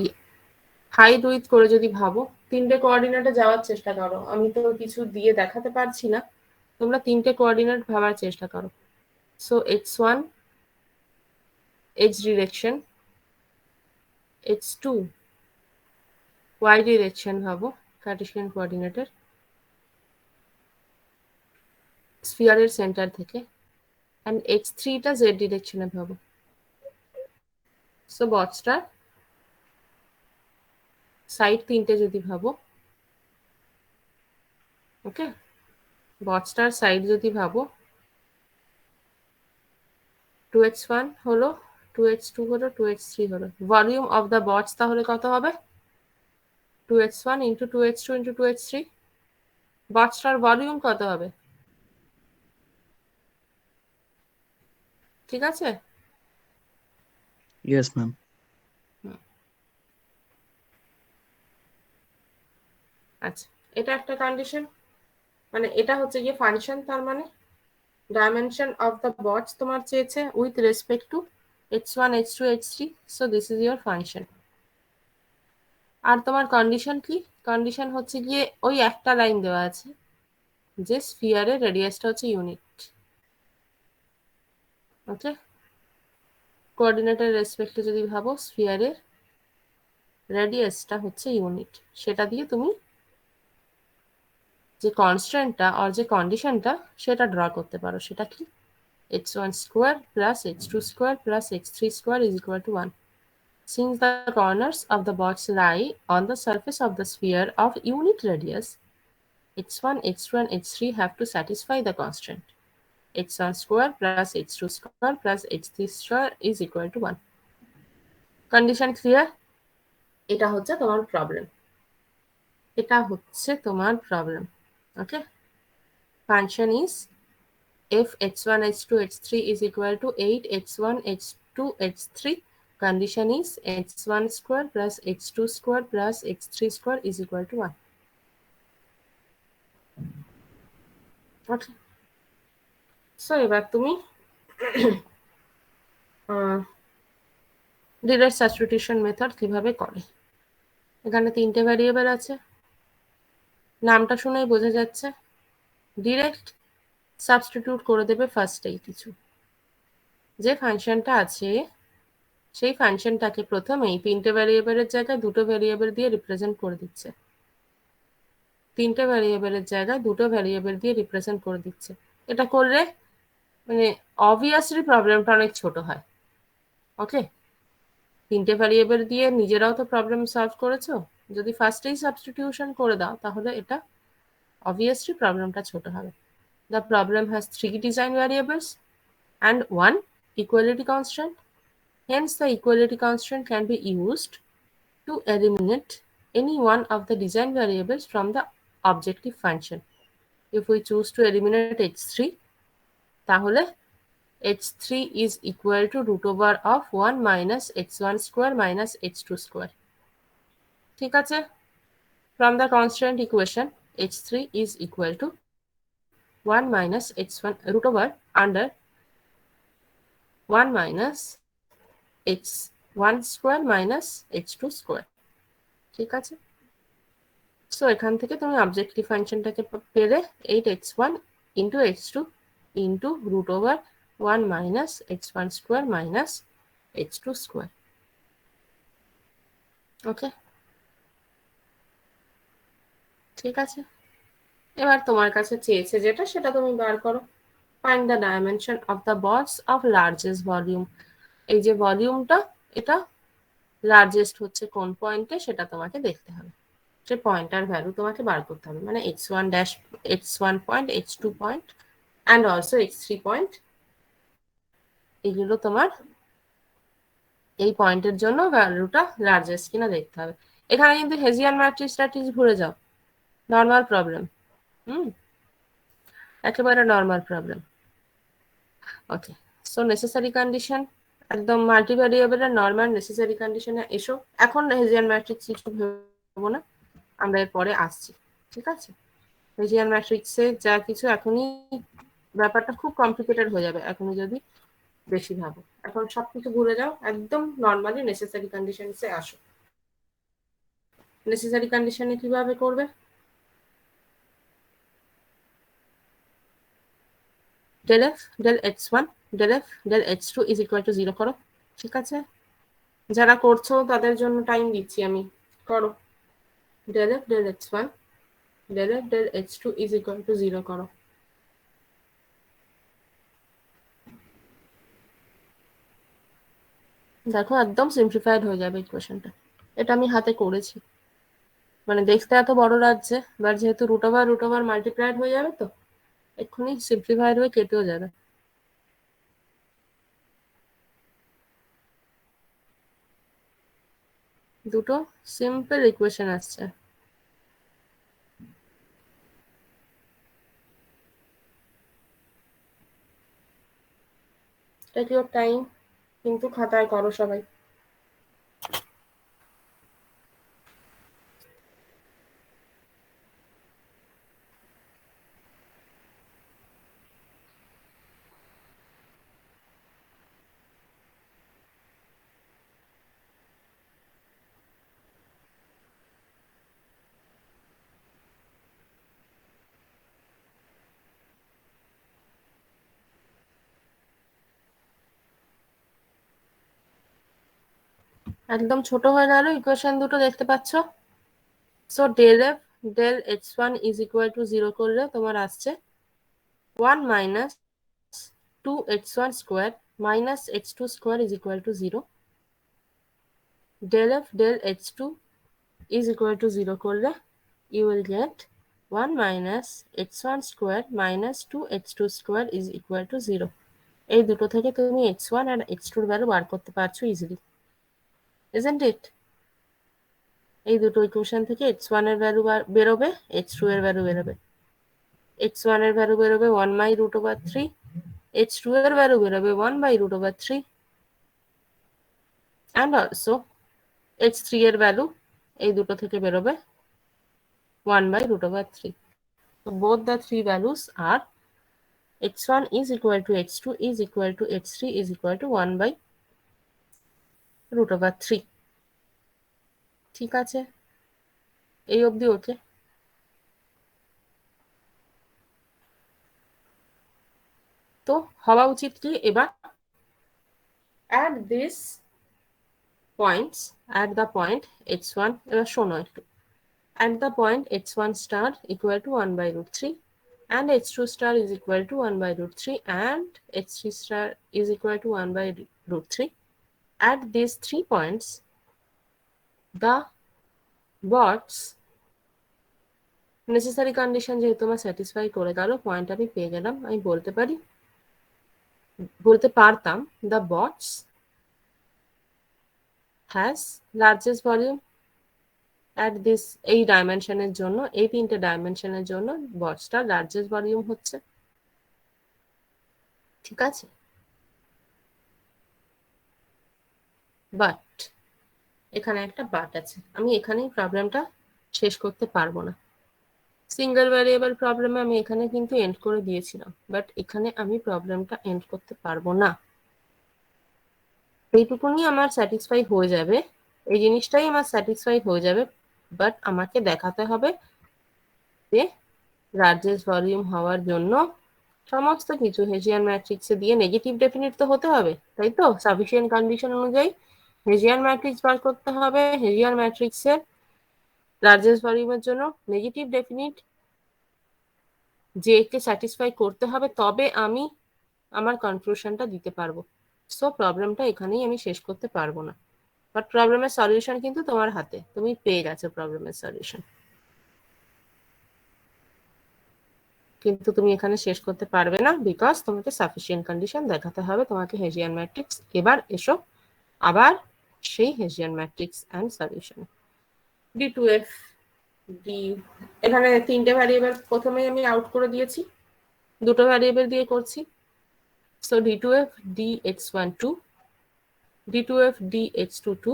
হাইট উইথ করে যদি ভাবো, তিনটে কোঅর্ডিনেটে যাওয়ার চেষ্টা করো। আমি তো কিছু দিয়ে দেখাতে পারছি না, তোমরা তিনটে কোঅর্ডিনেট ভাবার চেষ্টা করো। So h1 h direction, h2 y direction ভাবো কার্টেসিয়ান কোঅর্ডিনেটের স্ফিয়ারের সেন্টার থেকে, অ্যান্ড h3টা z ডিরেকশনে ভাবো। সো বক্সটার সাইড তিনটে যদি ভাবো, ওকে, বক্সটার সাইড যদি ভাবো 2h1 হলো, 2h2 হলো, 2h3 হলো, ভলিউম অফ দ্য বক্স তাহলে কত হবে? 2h1 into 2h2 into 2h3। বক্সটার volume কত হবে? ঠিক আছে? Yes, ma'am. আচ্ছা, এটা একটা কন্ডিশন, মানে এটা হচ্ছে গিয়ে ফাংশন। তার মানে ডাইমেনশন অফ দ্য বক্স তোমার চেয়েছে with respect to h1, h2, h3, so this is your function. আর তোমার কন্ডিশন কি? কন্ডিশন হচ্ছে গিয়ে ওই একটা লাইন দেওয়া আছে যে স্ফিয়ারের রেডিয়াসটা হচ্ছে ইউনিট। ওকে, কোঅর্ডিনেটের রেসপেক্টে যদি ভাবো স্ফিয়ারের রেডিয়াসটা হচ্ছে ইউনিট, সেটা দিয়ে তুমি যে কনস্ট্যান্টটা আর যে কন্ডিশনটা সেটা ড্র করতে পারো। সেটা কি? h1 square plus h2 square plus h3 square is equal to 1. Since the corners of the box lie on the surface of the sphere of unit radius, h1, h2 and h3 have to satisfy the constant. h1 square plus h2 square plus h3 square is equal to 1. Condition clear? এটা হচ্ছে তোমার problem, এটা হচ্ছে তোমার problem. Okay, function is if h1, h2, h3 is equal to 8, h1, h2, h3, condition is h1 square plus h2 square plus h3 square is equal to 1. Okay, so এবার তুমি direct substitution method কিভাবে করে। এখানে তিনটে variable আছে, নামটা শুনেই বোঝা যাচ্ছে ডিরেক্ট সাবস্টিটিউট করে দেবে ফার্স্টেই কিছু। যে ফাংশনটা আছে সেই ফাংশনটাকে প্রথমেই তিনটে ভ্যারিয়েবলের জায়গায় দুটো ভ্যারিয়েবল দিয়ে রিপ্রেজেন্ট করে দিচ্ছে, তিনটে ভ্যারিয়েবলের জায়গায় দুটো ভ্যারিয়েবল দিয়ে রিপ্রেজেন্ট করে দিচ্ছে। এটা করলে মানে অবভিয়াসলি প্রবলেমটা অনেক ছোট হয়। ওকে, তিনটে ভ্যারিয়েবল দিয়ে নিজেরাও তো প্রবলেম সলভ করেছো, যদি ফার্স্টেই সাবস্টিটিউশন করে দাও তাহলে এটা অবভিয়াসলি প্রবলেমটা ছোট হবে। The problem has 3 design variables and 1 equality constant. Hence, the equality constant can be used to eliminate any one of the design variables from the objective function. If we choose to eliminate h3, তাহলে h3 is equal to root over of 1 minus h1 square minus h2 square. ঠিক আছে? From the constant equation, h3 is equal to 1 minus h1 root over under 1 minus h1 square minus h2 square. ঠিক আছে? So এখান থেকে তুমি objective ফাংশনটাকে পেলে 8h1 into h2 into root over 1 minus h1 square minus h2 square. Okay, ঠিক আছে। এবার তোমার কাছে চেয়েছে যেটা সেটা তুমি বার করো। Find the dimension of the box of largest volume. এই যে ভলিউমটা, এটা লার্জেস্ট হচ্ছে কোন পয়েন্টে সেটা তোমাকে দেখতে হবে। সে পয়েন্টার ভ্যালু তোমাকে বার করতে হবে, মানে h1 dash h1 point, h2 point and also h3 point, এগুলো তোমার এই পয়েন্টের জন্য ভ্যালুটা লার্জেস্ট কিনা দেখতে হবে। এখানে কিন্তু হেজিয়ান ম্যাট্রিক্সটা ভুলে যাও, নর্মাল প্রবলেম, একেবারে নর্মাল প্রবলেম। ওকে, সো নেসেসারি কন্ডিশন, একদম মাল্টিভ্যারিয়েবলের নর্মাল নেসেসারি কন্ডিশনে এসো। এখন হেজিয়ান ম্যাট্রিক্স কিছু ভেবো না, আমরা এরপরে আসছি, ঠিক আছে? হেজিয়ান ম্যাট্রিক্সে যা কিছু এখনই ব্যাপারটা খুব কমপ্লিকেটেড হয়ে যাবে এখনই যদি বেশি ভাবো। এখন সবকিছু ভুলে যাও, একদম নর্মালি নেসেসারি কন্ডিশনসে আসো। নেসেসারি কন্ডিশনে কিভাবে করবে? del f del x1 del f del x2 is equal to 0 করো, ঠিক আছে? যারা করছো তাদের জন্য টাইম দিচ্ছি আমি, করো। del f del x1 del f del x2 is equal to 0 করো। দেখো একদম সিম্পলিফাইড হয়ে যাবে ইকুয়েশনটা। এটা আমি হাতে করেছি, মানে দেখতে এত বড় লাগছে, বাট যেহেতু রুট ওভার মাল্টিপ্লাইড হয়ে যাবে তো এক্ষুনি সিম্পলিফাইড হয়ে কেটেও যাবে। দুটো সিম্পল ইকুয়েশন আসছে। টেক ইউর টাইম, কিন্তু খাতায় করো সবাই। একদম ছোট হয়ে গেল ইকুয়েশন দুটো, দেখতে পাচ্ছ? So del f del x1 is equal to 0 করলে তোমার আসছে 1 minus 2x1 square minus x2 square is equal to 0. del f del x2 is equal to 0 করলে you will get 1 minus x1 square minus 2x2 square is equal to 0. এই দুটো থেকে তুমি x1 আর x2 এর value বার করতে পারছো easily, isn't it? এই দুটো ইকুয়েশন থেকে x1 এর ভ্যালু বেরোবে, x2 এর ভ্যালু বেরোবে। x1 এর ভ্যালু বেরোবে 1 বাই রুট ওভার 3, h2 এর ভ্যালু বেরোবে 1 by root over 3, and also h3 এর ভ্যালু এই দুটো থেকে বেরোবে 1 by root over 3. So both the three values are x1 is equal to x2 is equal to h3 is equal to 1 by root over 3. ঠিক আছে, এই অবধি ওকে? তো হওয়া উচিত কি এবার? at this points, at the point h1, এবার শোনো একটু, at the point h1 star equal to 1 by root 3 and h2 star is equal to 1 by root 3 and h3 star is equal to 1 by root 3. At these 3 points, the bots necessary condition যেহেতু আমার satisfy করে গেল, point আমি পেয়ে গেলাম, আমি বলতে পারতাম the bots has largest volume at this, এই ডাইমেনশনের জন্য, এই তিনটে ডাইমেনশনের জন্য বটসটা লার্জেস্ট ভলিউম হচ্ছে, ঠিক আছে? বাট এখানে একটা বাট আছে, আমি এখানেই প্রবলেমটা শেষ করতে পারবো না। সিঙ্গেল ভ্যারিয়েবল প্রবলেমে আমি এখানে কিন্তু এন্ড করে দিয়েছিলাম, বাট এখানে আমি প্রবলেমটা এন্ড করতে পারবো না। এইটুকুনি আমার স্যাটিসফাই হয়ে যাবে, এই জিনিসটাই আমার স্যাটিসফাই হয়ে যাবে, বাট আমাকে দেখাতে হবে যে লার্জেস্ট ভলিউম হওয়ার জন্য সমস্ত কিছু হেসিয়ান ম্যাট্রিক্সে দিয়ে নেগেটিভ ডেফিনিট তো হতে হবে, তাই তো? সাফিসিয়েন্ট কন্ডিশন অনুযায়ী হেসিয়ান ম্যাট্রিক্স বার করতে হবে, হেসিয়ান ম্যাট্রিক্সের লার্জেস্ট ভলিউমের জন্য নেগেটিভ ডেফিনিট যে কে স্যাটিসফাই করতে হবে, তবে আমি আমার কনক্লুশনটা দিতে পারবো। সো প্রবলেমটা এখানেই আমি শেষ করতে পারবো না, বাট প্রবলেমের সলিউশন কিন্তু তোমার হাতে, তুমি পেয়ে গেছো প্রবলেমের সলিউশন, কিন্তু তুমি এখানে শেষ করতে পারবে না, বিকজ তোমাকে সাফিসিয়েন্ট কন্ডিশন দেখাতে হবে, তোমাকে হেসিয়ান ম্যাট্রিক্স। এবার এসো আবার সেই Hessian matrix and solution. D2F D, এখানে তিনটে ভ্যারিয়েবল প্রথমেই আমি আউট করে দিয়েছি, দুটো ভ্যারিয়েবল দিয়ে করছি। So D2F dx12, D2F dx22,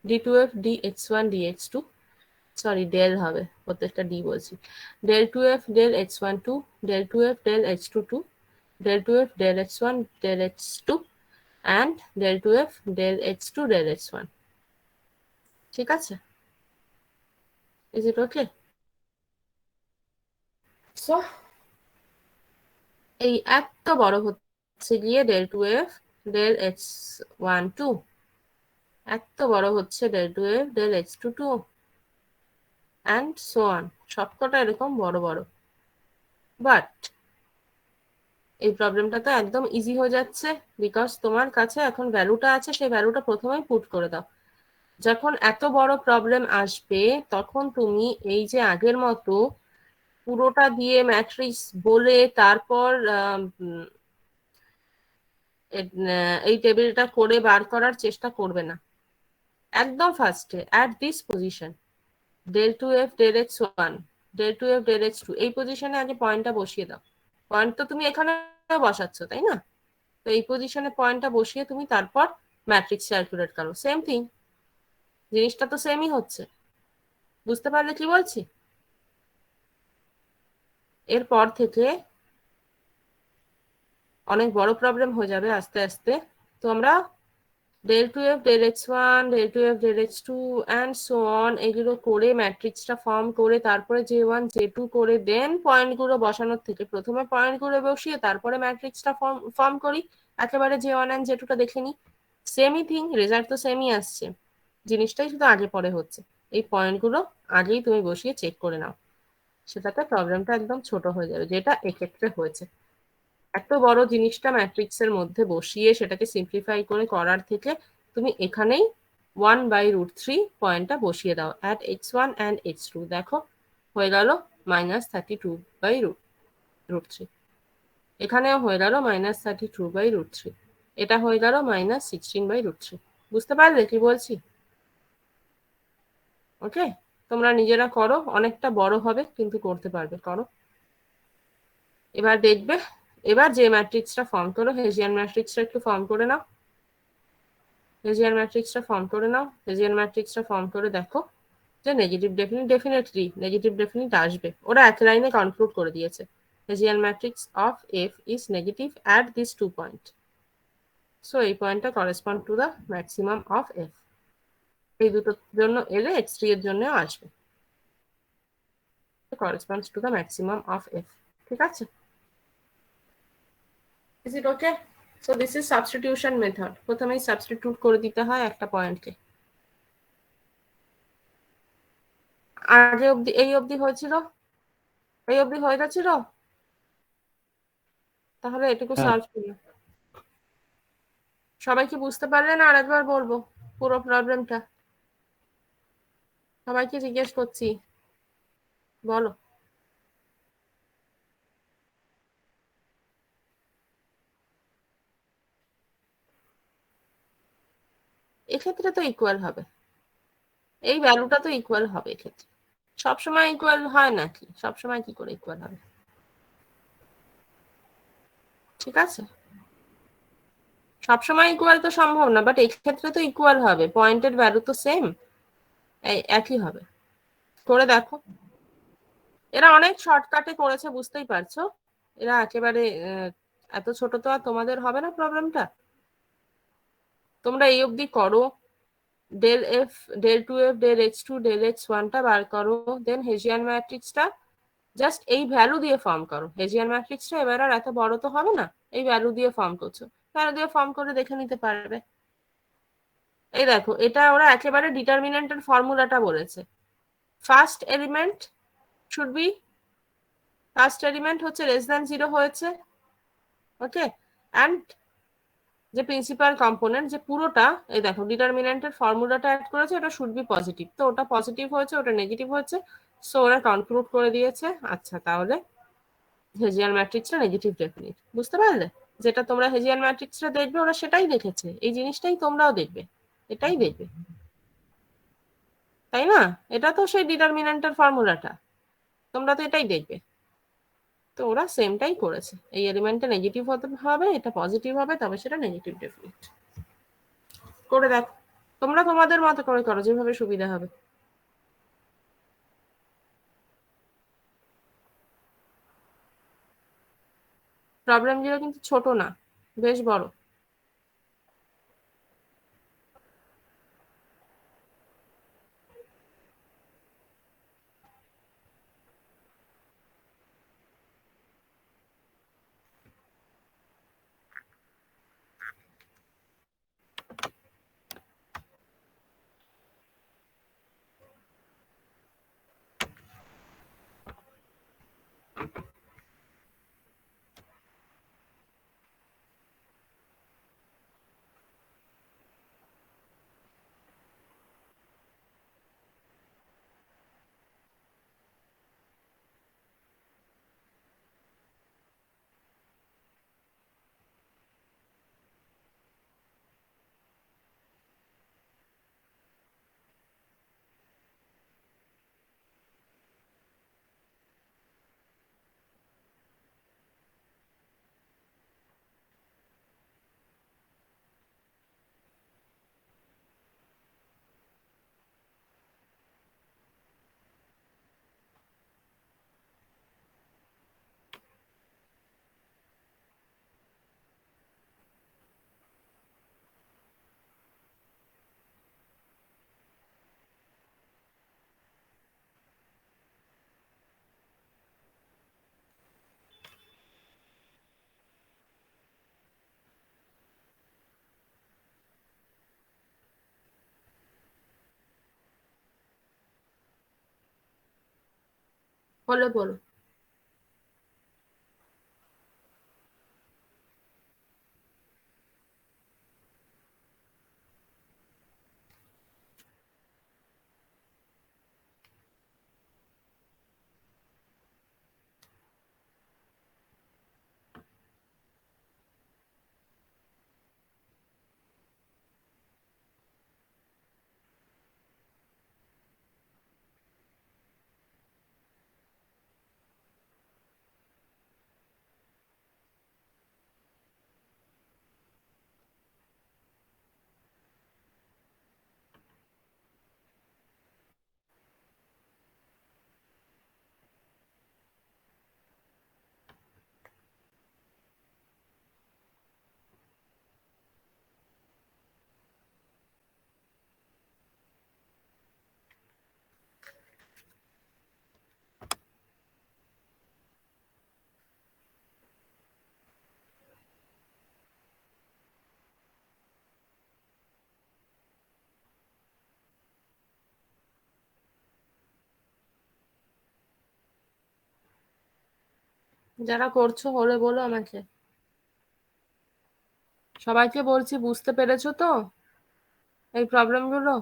D2F dx1 dx2, sorry del হবে, প্রত্যেকটা ডি বলছি। del 2f del x12, del 2f del x22, del 2f del x1 del x2 and del 2f del x2 del x1। ঠিক আছে? Is it okay? So এই এত বড় হচ্ছে গিয়ে del 2f del x12, এত বড় হচ্ছে del 2f del x22 and so on, সবকটা এরকম বড় বড়। বাট এই প্রবলেমটা তো একদম ইজি হয়ে যাচ্ছে, বিকজ তোমার কাছে এখন ভ্যালুটা আছে, সেই ভ্যালুটা প্রথমেই পুট করে দাও। যখন এত বড় প্রবলেম আসবে তখন তুমি এই যে আগের মতো পুরোটা দিয়ে ম্যাট্রিক্স বলে তারপর এই টেবিলটা করে বার করার চেষ্টা করবে না। একদম ফার্স্টে at this position del 2f del x1 del 2f del x2 এই পজিশনে আগে পয়েন্টটা বসিয়ে দাও। পয়েন্ট তো তুমি এখানে বসাচ্ছ, তাই না? তো এই পজিশনে পয়েন্টটা বসিয়ে তুমি তারপর ম্যাট্রিক্স ক্যালকুলেট করো। সেম থিং, জিনিসটা তো সেমই হচ্ছে। বুঝতে পারলে কি বলছি? এরপর থেকে অনেক বড় প্রবলেম হয়ে যাবে আস্তে আস্তে। তো আমরা del 2f del x1 del 2f del x2 and so on এগুলো করে ম্যাট্রিক্সটা ফর্ম করে তারপরে J1 J2 করে দেন পয়েন্টগুলো বসানোর থেকে প্রথমে পয়েন্টগুলো বসিয়ে তারপরে ম্যাট্রিক্সটা ফর্ম করি, একেবারে J1 and J2টা দেখে নিই। সেমই থিং, রেজাল্ট তো সেমই আসছে, জিনিসটাই শুধু আগে পরে হচ্ছে। এই পয়েন্টগুলো আগেই তুমি বসিয়ে চেক করে নাও, সেটাতে প্রবলেমটা একদম ছোট হয়ে যাবে, যেটা এক্ষেত্রে হয়েছে। এত বড় জিনিসটা ম্যাট্রিক্সের মধ্যে বসিয়ে সেটাকে সিম্পলিফাই করে করার থেকে তুমি এখানেই 1/√3 পয়েন্টটা বসিয়ে দাও অ্যাট x1 and x2। দেখো হয়ে গেল -32/√3, এখানেও হয়ে গেল -32/√3, এটা হয়ে গেল -16/√3। বুঝতে পারলে কি বলছি? ওকে, তোমরা নিজেরা করো, অনেকটা বড় হবে কিন্তু করতে পারবে, করো। এবার দেখবে, এবার যে ম্যাট্রিক্সটা ফর্ম করো, হেসিয়ান ম্যাট্রিক্সটা একটু ফর্ম করে নাও, হেসিয়ান ম্যাট্রিক্সটা ফর্ম করে নাও। হেসিয়ান ম্যাট্রিক্সটা ফর্ম করে দেখো যে নেগেটিভ ডেফিনেটলি নেগেটিভ ডেফিনিট আসবে, ওরা এক লাইনে কনক্লুড করে দিয়েছে Hessian matrix of F is negative at this 2 point. So এই পয়েন্টটা correspond to the maximum of F. এই দুটোর জন্য এলে x3 এর জন্যও আসবে, corresponds to the maximum of f। ঠিক আছে? Is it okay? So this is substitution method, প্রথমেই সাবস্টিটিউট করে দিতে হয় একটা পয়েন্টকে। আগে অবধি এই অবধি হয়েছিল, এই অবধি হয়ে গেছিল, তাহলে এটুকু সলভ করি। সবাই কি বুঝতে পারলেন? আর একবার বলবো পুরো প্রবলেমটা, সবাইকে জিজ্ঞেস করছি, বলো। এক্ষেত্রে তো ইকুয়াল হবে, এই ভ্যালুটা তো ইকুয়াল হবে এক্ষেত্রে। সবসময় ইকুয়াল হয় নাকি? সবসময় কি করে ইকুয়াল হবে? ঠিক আছে, সবসময় ইকুয়াল তো সম্ভব না, বাট এই ক্ষেত্রে তো ইকুয়াল হবে, পয়েন্টের ভ্যালু তো সেম, একই হবে। করে দেখো, এরা অনেক শর্টকাটে করেছে, বুঝতেই পারছো। এরা একেবারে এত ছোট তো আর তোমাদের হবে না প্রবলেমটা। তোমরা এই অবধি করো, del f del 2f del x2 del x1টা বার করো, দেন হেসিয়ান ম্যাট্রিক্সটা জাস্ট এই ভ্যালু দিয়ে ফর্ম করো। হেসিয়ান ম্যাট্রিক্সটা এবার আর এত বড় তো হবে না, এই ভ্যালু দিয়ে ফর্ম করছো, ভ্যালু দিয়ে ফর্ম করে দেখে নিতে পারবে। এই দেখো, এটা ওরা একেবারে ডিটারমিনেন্টের ফর্মুলাটা বলেছে। First element should be, first element হচ্ছে লেস দ্যান 0 হয়েছে, ওকে, অ্যান্ড যে প্রিন্সিপাল কম্পোনেন্ট যে পুরোটা, এই দেখো ডিটারমিনেন্টের ফর্মুলাটা অ্যাড করেছে, ওটা শুড বি পজিটিভ, তো ওটা পজিটিভ হয়েছে, ওটা নেগেটিভ হয়েছে, সো ওরা কনক্লুড করে দিয়েছে আচ্ছা তাহলে হেসিয়ান ম্যাট্রিক্সটা নেগেটিভ ডেফিনিট। বুঝতে পারলে? যেটা তোমরা হেসিয়ান ম্যাট্রিক্সটা দেখবে ওরা সেটাই দেখেছে, এই জিনিসটাই তোমরাও দেখবে। এটাই দেখবে, তাই না? এটা তো সেই ডিটারমিন্যান্টের ফর্মুলাটা, তোমরা তো এটাই দেখবে। তো ওরা সেমটাই করেছে, এই এলিমেন্টটা নেগেটিভ হতে হবে, এটা পজিটিভ হবে, তবে সেটা নেগেটিভ ডেফিনিট। করে দেখো, তোমরা তোমাদের মতো করে করো, যেভাবে সুবিধা হবে। প্রবলেমগুলো কিন্তু ছোট না, বেশ বড়। বলো বলো। যারা করছো হলে বলো আমাকে। সবাইকে বলছি, বুঝতে পেরেছো তো এই প্রবলেমগুলো?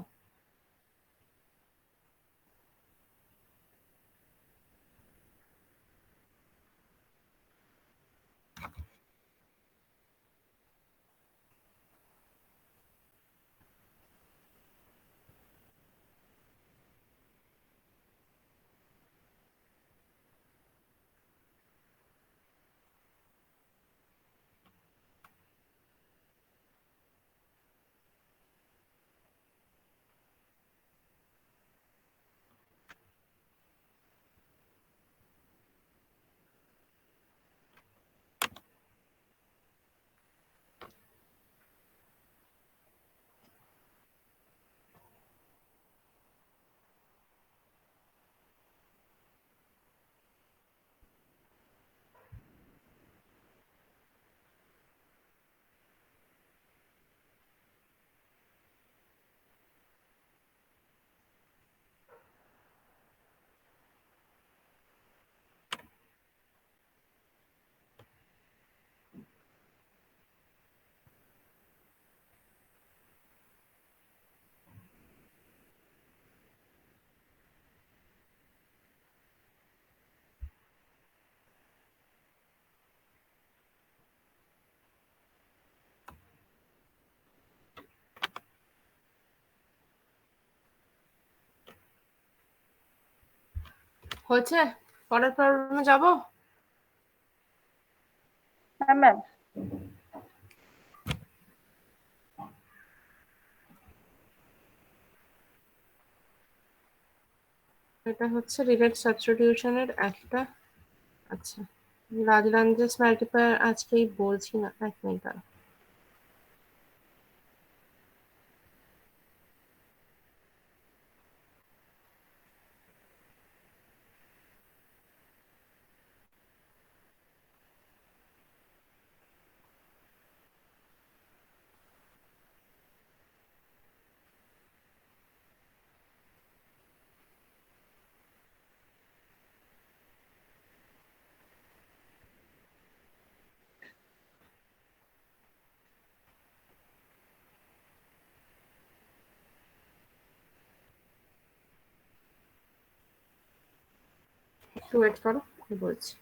হয়েছে? পরের প্রবলেমে যাব? হ্যাঁ ম্যাম। এটা হচ্ছে রিলেট সাবস্টিটিউশনের একটা। আচ্ছা, রাজরাঞ্জেস মাল্টিপ্লায়ার আজকেই বলছি না, 1 মিনিট দাঁড়াও। একটু ওয়েট করো, বলছি।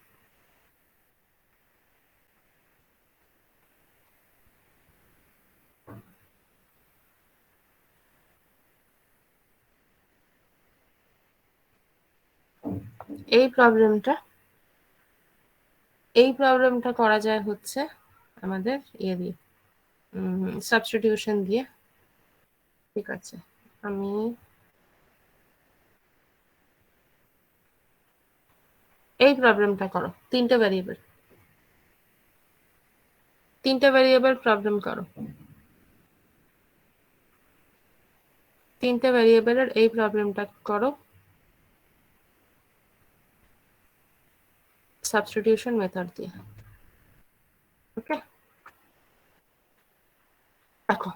এই প্রবলেমটা করা যায় হচ্ছে আমাদের ইয়ে দিয়ে, সাবস্টিটিউশন দিয়ে। ঠিক আছে, আমি এই প্রবলেমটা করো। তিনটে ভ্যারিয়েবল প্রবলেম করো। তিনটে ভ্যারিয়েবলের এই প্রবলেমটা করো সাবস্টিটিউশন মেথড দিয়ে। ওকে, দেখো,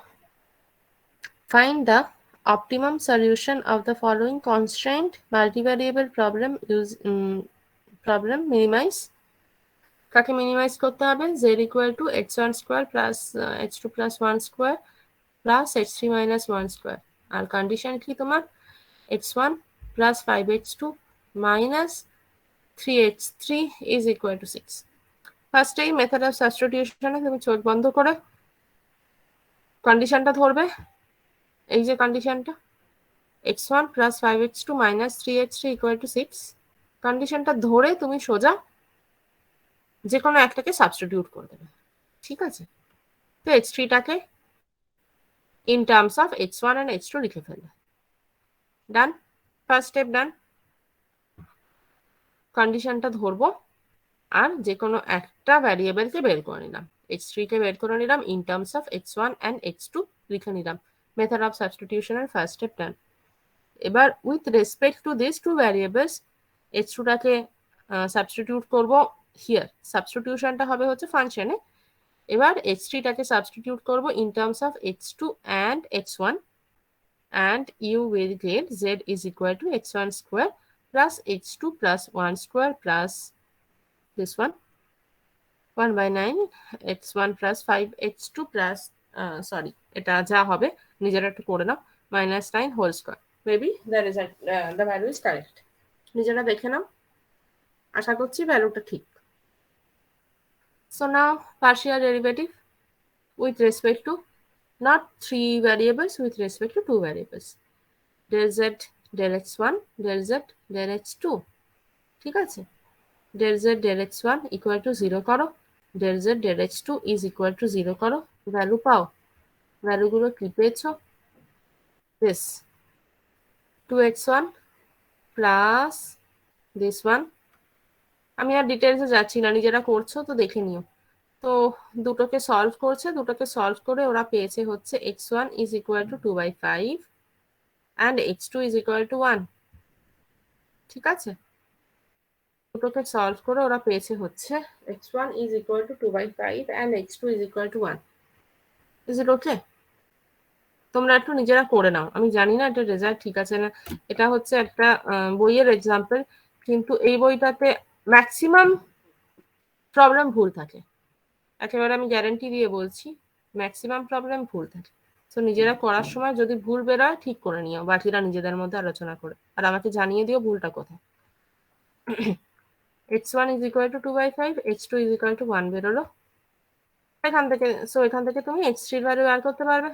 find the optimum solution of the following constraint multivariable problem minimize। কাকে মিনিমাইজ করতে হবে? z equal to x1 square plus h2 plus 1 square plus h3 minus 1 square। R condition কি তোমার? x1 plus 5h2 minus 3h3 is equal to 6। First এই method of সাবস্টিটিউশনে তুমি চোখ বন্ধ করে কন্ডিশনটা ধরবে। এই যে কন্ডিশনটা, x1 plus 5h2 minus 3h3 equal to 6, কন্ডিশনটা ধরে তুমি সোজা যে কোনো একটাকে সাবস্টিটিউট করে দেবে। ঠিক আছে, তো h3টাকে in terms of h1 and h2 লিখে ফেলবে। Done, first step done. কন্ডিশনটা ধরবো আর যে কোনো একটা ভ্যারিয়েবলকে বের করে নিলাম। h3 কে বের করে নিলাম, in terms of h1 and h2 লিখে নিলাম। মেথড অফ সাবস্টিটিউশনের ফার্স্ট স্টেপ ডান। এবার with respect to this two variables h2টাকে সাবস্টিটিউট করব হিয়ার। সাবস্টিটিউশনটা হবে হচ্ছে ফাংশনে। এবার h3টাকে সাবস্টিটিউট করব in terms of h2 and h1, and you will get z is equal to h1 square plus h2 plus 1 square plus this one 1 by 9 h1 plus 5 h2 plus sorry, এটা যা হবে নিজেরা একটু করে নাও, minus 9 whole square। Maybe that is the value is correct। নিজেরা দেখে নাও, আশা করছি ভ্যালুটা ঠিক। So now partial derivative with respect to not 3 variables, with respect to 2 variables, del z del x1 del z del x2। ঠিক আছে, del z del x1 equal to 0 করো, del z del x2 is equal to 0 করো, value পাও। ভ্যালুগুলো কি পেয়েছো? this 2x1 plus this one। আমি আর ডিটেলসে যাচ্ছি না, নিজেরা করছো তো দেখে নিও। তো দুটোকে সলভ করছে, দুটোকে সলভ করে ওরা পেয়েছে হচ্ছে x1 is equal to 2/5 and x2 is equal to 1। ঠিক আছে, দুটোকে সলভ করে ওরা পেয়েছে হচ্ছে x1 is equal to 2/5 and x2 is equal to 1। Is it okay? তোমরা একটু নিজেরা করে নাও। আমি জানি না এটা রেজাল্ট ঠিক আছে না, এটা হচ্ছে একটা বইয়ের এক্সাম্পল, কিন্তু এই বইটাতে ম্যাক্সিমাম প্রবলেম ভুল থাকে। একেবারে আমি গ্যারান্টি দিয়ে বলছি, ম্যাক্সিমাম প্রবলেম ভুল থাকে। তো নিজেরা করার সময় যদি ভুল বেরোয় ঠিক করে নিও, বাকিরা নিজেদের মধ্যে আলোচনা করে, আর আমাকে জানিয়ে দিও ভুলটা কোথায়। x1 is equal to 2/5, x2 is equal to 1 বেরোলো এখান থেকে। সো এখান থেকে তুমি x3 এর ভ্যালু বের করতে পারবে।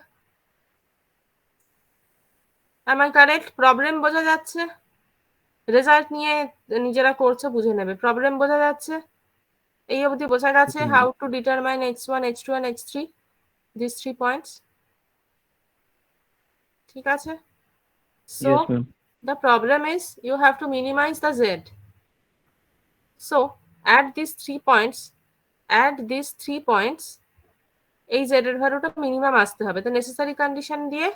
Am I correct? প্রবলেম বোঝা যাচ্ছে? রেজাল্ট নিয়ে নিজেরা করছো, বুঝে নেবে। প্রবলেম বোঝা যাচ্ছে? এই অবধি বোঝা গেছে how to determine x1, x2 and x3, these 3 points? ঠিক আছে? So Yes, ma'am. the problem is you have to minimize the z. So at these 3 points, এই z এর ভ্যালুটা মিনিমাম আসতে হবে। The necessary condition দিয়ে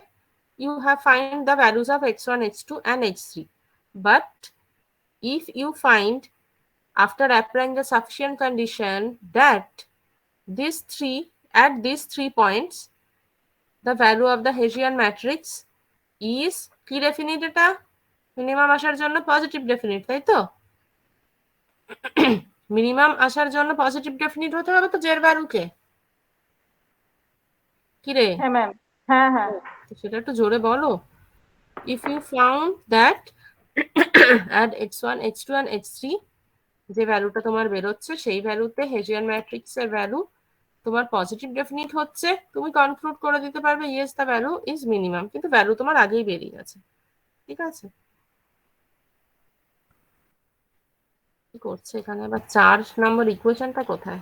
you have find the values of x1, x2 and x3. But if you find after applying the sufficient condition that at these 3 points the value of the Hessian matrix is কি definite? এটা minimum আসার জন্য positive definite, তাই তো? Minimum আসার জন্য positive definite হতে হবে তো জের ভ্যালুকে। কি রে? হ্যাঁ ম্যাম, হ্যাঁ হ্যাঁ। সেটা একটু জোরে বলো। If you found that at x1, x2 and x3 যে ভ্যালুটা তোমার বেরোচ্ছে সেই ভ্যালুতে হেসিয়ান ম্যাট্রিক্সের ভ্যালু তোমার পজিটিভ ডেফিনিট হচ্ছে, তুমি কনক্লুড করে দিতে পারবে yes the value is minimum, কিন্তু ভ্যালু তোমার আগেই বেরিয়ে গেছে। ঠিক আছে? কি করছে এখানে আবার? 4 নম্বর ইকুয়েশনটা কোথায়?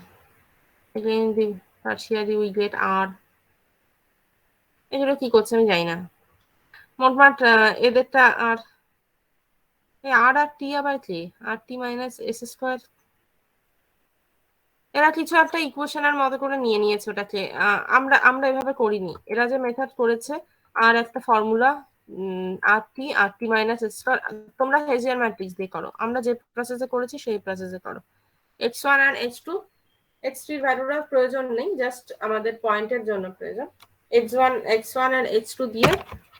again the partially we get r, এগুলো কি করছে আমি জানি না। মোটমাট এদেরটা আর আর আর টি আবার কি? আর টি মাইনাস এস স্কোয়ার, এরা কিছু একটা ইকুয়েশনের মতো করে নিয়ে নিয়েছে ওটাকে। আমরা আমরা এভাবে করিনি, এরা যে মেথড করেছে আর একটা ফর্মুলা আর টি মাইনাস এস স্কোয়ার, তোমরা হেজিয়ার ম্যাট্রিক্স দিয়ে করো, আমরা যে প্রসেসে করেছি সেই প্রসেসে করো। x1 আর x2 x3 এর ভ্যালুর প্রয়োজন নেই, জাস্ট আমাদের পয়েন্টের জন্য প্রয়োজন। x1 আর x2 দিয়ে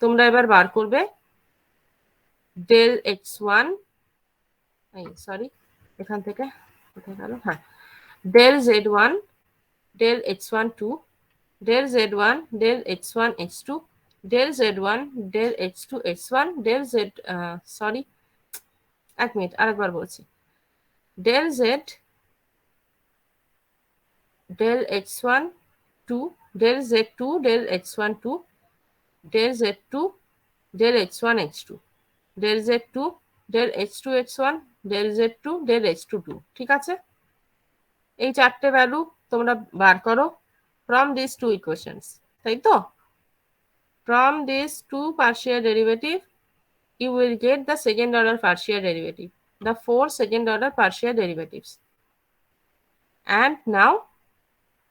তোমরা এবার বার করবে ডেল x1, সরি এখান থেকে কোথায় গেল, হ্যাঁ, del z1 del x1 2 del z1 del x1 x2 del z1 del x2 x1 del z sorry এক মিনিট আরেকবার বলছি, del z del x1 2 del z2 del x1 2 del z2 del x1 x2 del z2 del x2 x1 del z2 del x2 2। ঠিক আছে? এই চারটে value তোমরা বার করো from these two equations, তাই তো? From these two partial derivative you will get the second order partial derivative, the 4 second order partial derivatives. And now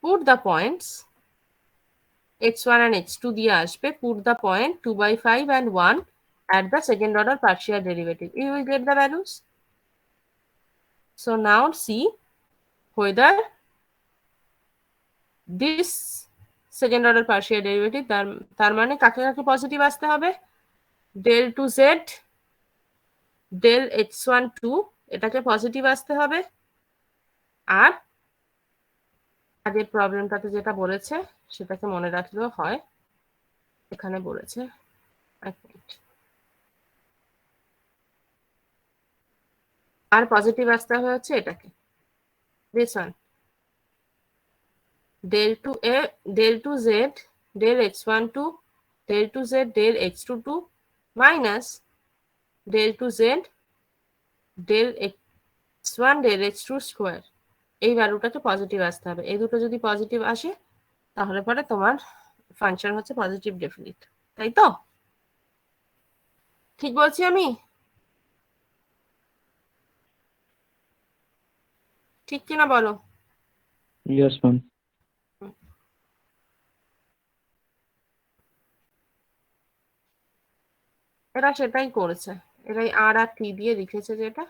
put the points x1 and x2 দিয়ে আসবে, put the point 2/5 and 1 at the second order partial derivative, you will get the values. So now see whether this second order partial derivative তার মানে কাকে কাকে positive আসতে হবে? del 2z del x1 2 এটাকে positive আসতে হবে, আর আগের প্রবলেমটাতে যেটা বলেছে সেটাকে মনে রাখলেও হয়, এখানে বলেছে এক মিনিট, আর পজিটিভ আসতে হবে হচ্ছে এটাকে, this one del 2a del 2z del x1 2 del 2z del x2 2 minus del 2z del x1 del x2 square, এই ভ্যালুটাকে পজিটিভ আসতে হবে। এই দুটো যদি পজিটিভ আসে তাহলে পরে তোমার ফাংশন হচ্ছে পজিটিভ ডেফিনিট, তাই তো? ঠিক বলছি আমি? ঠিক কিনা বলো? Yes, ma'am. এরা সেটাই করেছে, এরাই আর আর টি দিয়ে লিখেছে, যেটা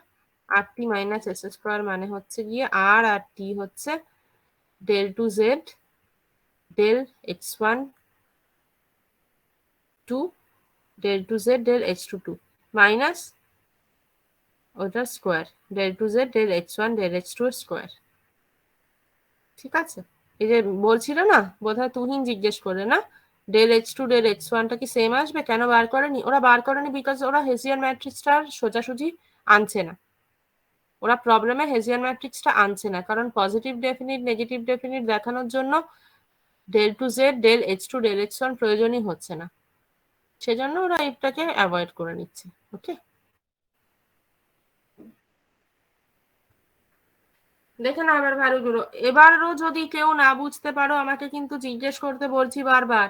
আর টি মাইনাস এস স্কোয়ার মানে হচ্ছে গিয়ে আর আর টি হচ্ছে del 2z del x1 2 del 2z del x2 2 minus ওটা square del 2z del x1 del x2 square. ঠিক আছে? এই যে বলছিল না, বোধহয় তুহিন জিজ্ঞেস করে না, del x2 del x1 টা কি সেম আসবে? কেন বার করেনি? ওরা বার করেনি বিকজ ওরা হেসিয়ান ম্যাট্রিক্সটার সোজাসুজি আনছে না, ওরা প্রবলেমে হেসিয়ান ম্যাট্রিক্সটা আনছে না, কারণ পজিটিভ ডেফিনিট নেগেটিভ ডেফিনিট দেখানোর জন্য del 2z del x2 del x1 প্রয়োজনই হচ্ছে না, সেজন্য ওরা এটাকে অ্যাভয়েড করে নিচ্ছে। ওকে? দেখে নাও এবার ভ্যালুগুলো। এবারও যদি কেউ না বুঝতে পারো আমাকে কিন্তু জিজ্ঞেস করতে বলছি বারবার।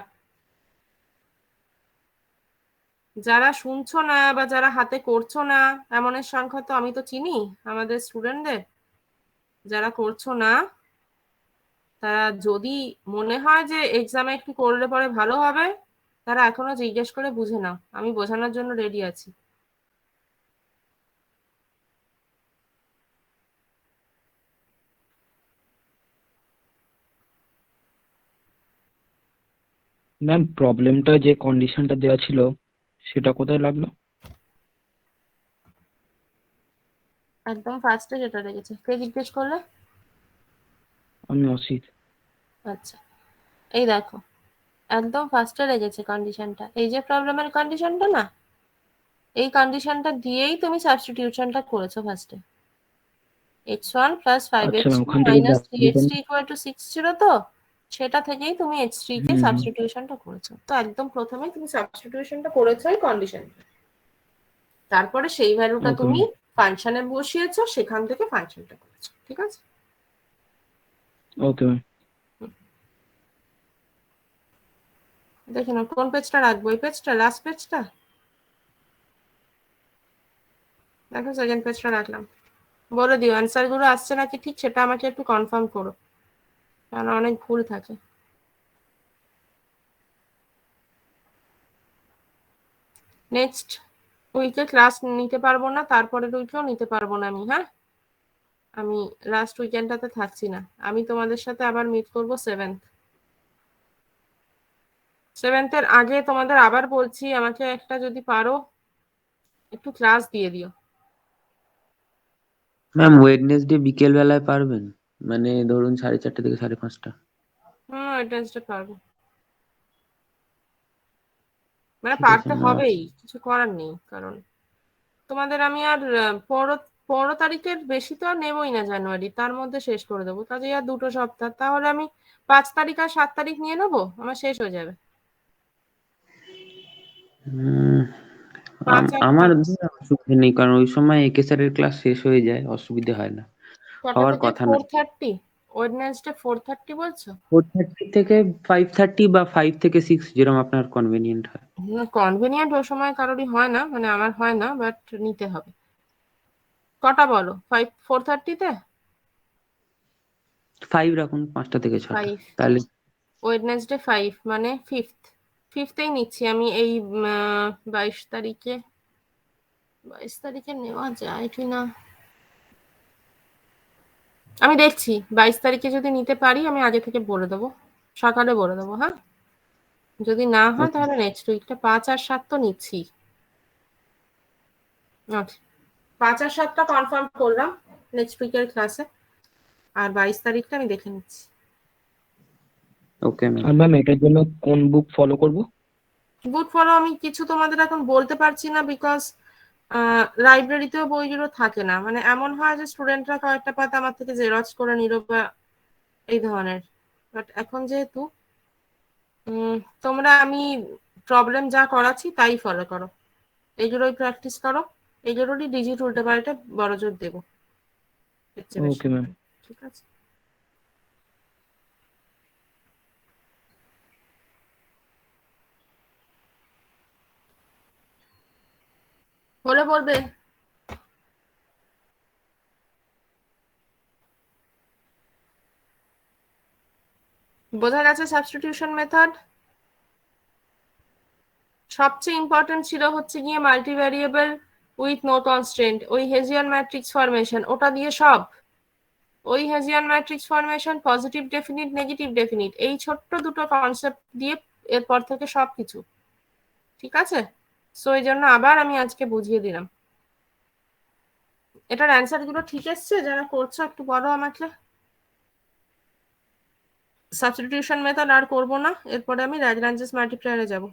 যারা শুনছো না বা যারা হাতে করছো না এমনের সংখ্যা তো আমি তো চিনি আমাদের স্টুডেন্টদের। যারা করছো না তারা যদি মনে হয় যে এক্সামে একটু করলে পরে ভালো হবে, তারা এখনো জিজ্ঞেস করে বুঝে নাও, আমি বোঝানোর জন্য রেডি আছি। ম্যাম প্রবলেমটা যে কন্ডিশনটা দেওয়া ছিল সেটা কোথায় লাগলো? একদম ফার্স্টে যেটা লেগেছে। কে জিজ্ঞেস করলে? আমি অসিত। আচ্ছা, এই দেখো একদম ফার্স্টে লেগেছে কন্ডিশনটা। এই যে প্রবলেমের কন্ডিশনটা না, এই কন্ডিশনটা দিয়েই তুমি সাবস্টিটিউশনটা করেছো ফার্স্টে। x1 প্লাস আচ্ছা 5x2 ম্যাম, ওখান থেকে মাইনাস ব্যাক করবেন। 3x3 ইকুয়াল টু 6 ছিল তো, সেটা থেকেই তুমি x3 কে হুম হুম। সাবস্টিটিউশনটা করেছো। তো একদম প্রথমেই তুমি সাবস্টিটিউশনটা করেছো এই কন্ডিশন, তারপরে সেই ভ্যালুটা ওকে তুমি ম্যাম। ফাংশনে বসিয়েছো, সেখান থেকে ফাংশনটা করেছো। ঠিক আছে? Okay ma'am. দেখে নাও কোন পেজটা রাখবো, এই পেজটা, লাস্ট পেজটা? দেখো সেকেন্ড পেজটা রাখলাম। বলে দিও অ্যান্সার গুলো আসছে নাকি ঠিক, সেটা আমাকে একটু কনফার্ম করো, কারণ অনেক ভুল থাকে। নেক্সট উইকে ক্লাস নিতে পারবো না, তারপরের উইকেও নিতে পারবো না আমি। হ্যাঁ, আমি লাস্ট উইকেন্ডটাতে থাকছি না। আমি তোমাদের সাথে আবার মিট করবো 7th এর আগে। তোমাদের আবার বলছি, আমাকে একটা যদি পারো একটু ক্লাস দিয়ে দিও। ম্যাম ওয়েডনেসডে বিকেল বেলায় পারবেন? মানে ধরুন 4:30 থেকে 5:30। ওয়েডনেসডে পারবো, মানে ঠিক আছে পারতে ম্যাম। হবেই, কিছু করার নেই। কারণ তোমাদের আমি আর 15 তারিখের বেশি তো আর নেবই না জানুয়ারি, তার মধ্যে শেষ করে দেবো। কাজে আর 2 সপ্তাহ, তাহলে আমি 5 তারিখ আর 7 তারিখ নিয়ে নেবো, আমার শেষ হয়ে যাবে। উম, 5 আর আমার 5 অসুবিধা নেই, কারণ ওই সময় একে স্যারের ক্লাস শেষ হয়ে যায়, অসুবিধা হয় না, কটা হওয়ার থেকে? কথা না। 4:30? ওয়েডনেসডে 4:30 বলছো? 4:30 থেকে 5:30 বা 5 থেকে 6, যেরকম আপনার কনভেনিয়েন্ট হয়। কনভেনিয়েন্ট ও সময় কারোরই হয় না, মানে আমার হয় না, বাট নিতে হবে। কটা বলো? 4:30-তে? 5 রাখুন, 5টা থেকে 6টা, 5, তাহলে। ওয়েডনেসডে 5 মানে ফিফথ। ফিফথেই নিচ্ছি আমি। এই 22 তারিখে, 22 তারিখে নেওয়া যায় কি না আমি দেখছি। 22 তারিখে যদি নিতে পারি আমি আগে থেকে বলে দেবো, সকালে বলে দেবো। হ্যাঁ, যদি না হয় ওকে। তাহলে নেক্সট উইকটা 5 আর 7 তো নিচ্ছি। আচ্ছা, 5 আর 7টা কনফার্ম করলাম নেক্সট উইকের ক্লাসে, আর 22 তারিখটা আমি দেখে নিচ্ছি। Okay ma'am. আর ম্যাম এটার জন্য কোন বুক ফলো করব? বুক ফলো আমি কিছু তোমাদের এখন বলতে পারছি না, বিকজ লাইব্রেরিতেও বইগুলো থাকে না। মানে এমন হয় যে স্টুডেন্টরা কয়েকটা পাতা আমার থেকে জেরক্স করে নিল বা এই ধরনের। বাট এখন যেহেতু তোমরা, আমি প্রবলেম যা করাচ্ছি তাই ফলো করো, এগুলোই প্র্যাকটিস করো, এগুলোরই ডিজিট উল্টে পাল্টে বড় জোর দেবো, এর চেয়ে বেশি ওকে ম্যাম। নয়। ঠিক আছে? হলে বলবে। বোঝা গেছে সাবস্টিটিউশন মেথড? সবচেয়ে ইম্পর্টেন্ট ছিল হচ্ছে গিয়ে মাল্টিভ্যারিয়েবল উইথ নো কনস্ট্রেন্ট, ওই হেজিয়ান ম্যাট্রিক্স ফরমেশন, ওটা দিয়ে সব। ওই Hessian matrix formation, positive definite, negative definite, এই ছোট্ট দুটো কনসেপ্ট দিয়ে এরপর থেকে সবকিছু। ঠিক আছে? সো এই জন্য আবার আমি আজকে বুঝিয়ে দিলাম। এটার অ্যান্সার গুলো ঠিক এসছে? যারা করছো একটু বলো আমাকে। সাবস্টিটিউশন মেথড আর করবো না, এরপরে আমি ল্যাগ্রাঞ্জেস মাল্টিপ্লায়ারে যাব।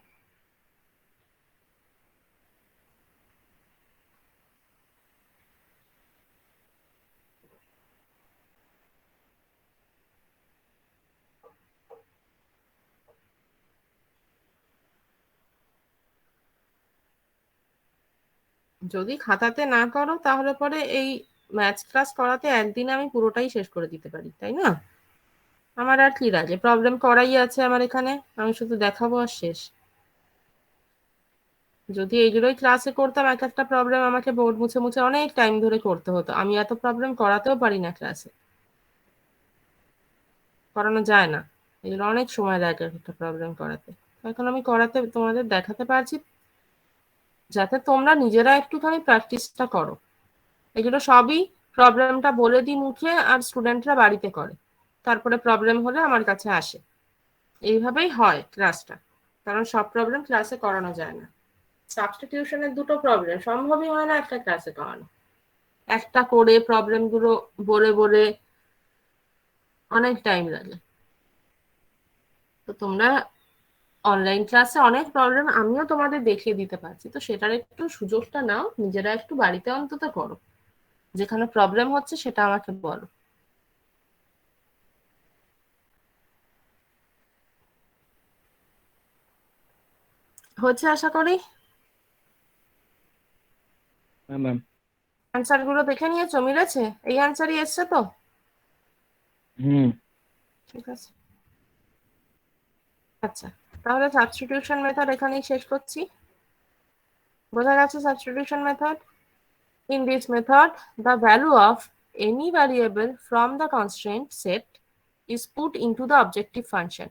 যদি খাতাতে না করো তাহলে পরে এই ম্যাথস ক্লাস করাতে একদিনে আমি পুরোটাই শেষ করে দিতে পারি, তাই না? আমার আর কি লাগে, প্রবলেম করাই আছে আমার এখানে, আমি শুধু দেখাবো আর শেষ। যদি এইগুলোই ক্লাসে করতাম, এক একটা প্রবলেম আমাকে বোর্ড মুছে মুছে অনেক টাইম ধরে করতে হতো। আমি এত প্রবলেম করাতেও পারি না ক্লাসে, করানো যায় না, এগুলো অনেক সময় লাগে একটা প্রবলেম করাতে। এখন আমি করাতে তোমাদের দেখাতে পারছি যাতে তোমরা নিজেরা একটুখানি প্র্যাকটিসটা করো। এগুলো সবই প্রবলেমটা বলে দিই মুখে, আর স্টুডেন্টরা বাড়িতে করে, তারপরে প্রবলেম হলে আমার কাছে আসে। এইভাবেই হয় ক্লাসটা, কারণ সব প্রবলেম ক্লাসে করানো যায় না। সাবস্টিটিউশনের দুটো প্রবলেম সম্ভবই হয় না একটা ক্লাসে করানো। একটা করে প্রবলেম গুলো বলে বলে অনেক টাইম লাগে। তো তোমরা অনলাইন ক্লাসে অনেক প্রবলেম আমিও তোমাদের দেখিয়ে দিতে পারছি, তো সেটার একটু সুযোগটা নাও, নিজেরা একটু বাড়িতে অন্তত করো, যেখানে প্রবলেম হচ্ছে সেটা আমাকে বলো। হচ্ছে আশা করি। হ্যাঁ ম্যাম। অ্যান্সার গুলো দেখে নিয়েছো, মিলেছে? এই অ্যান্সারই এসছে তো? হুম। ঠিক আছে, আচ্ছা, তাহলে সাবস্টিটিউশন মেথড এখানেই শেষ করছি। বোঝা গেছে substitution method? In this method, the value of any variable from the constraint set is put into the objective function.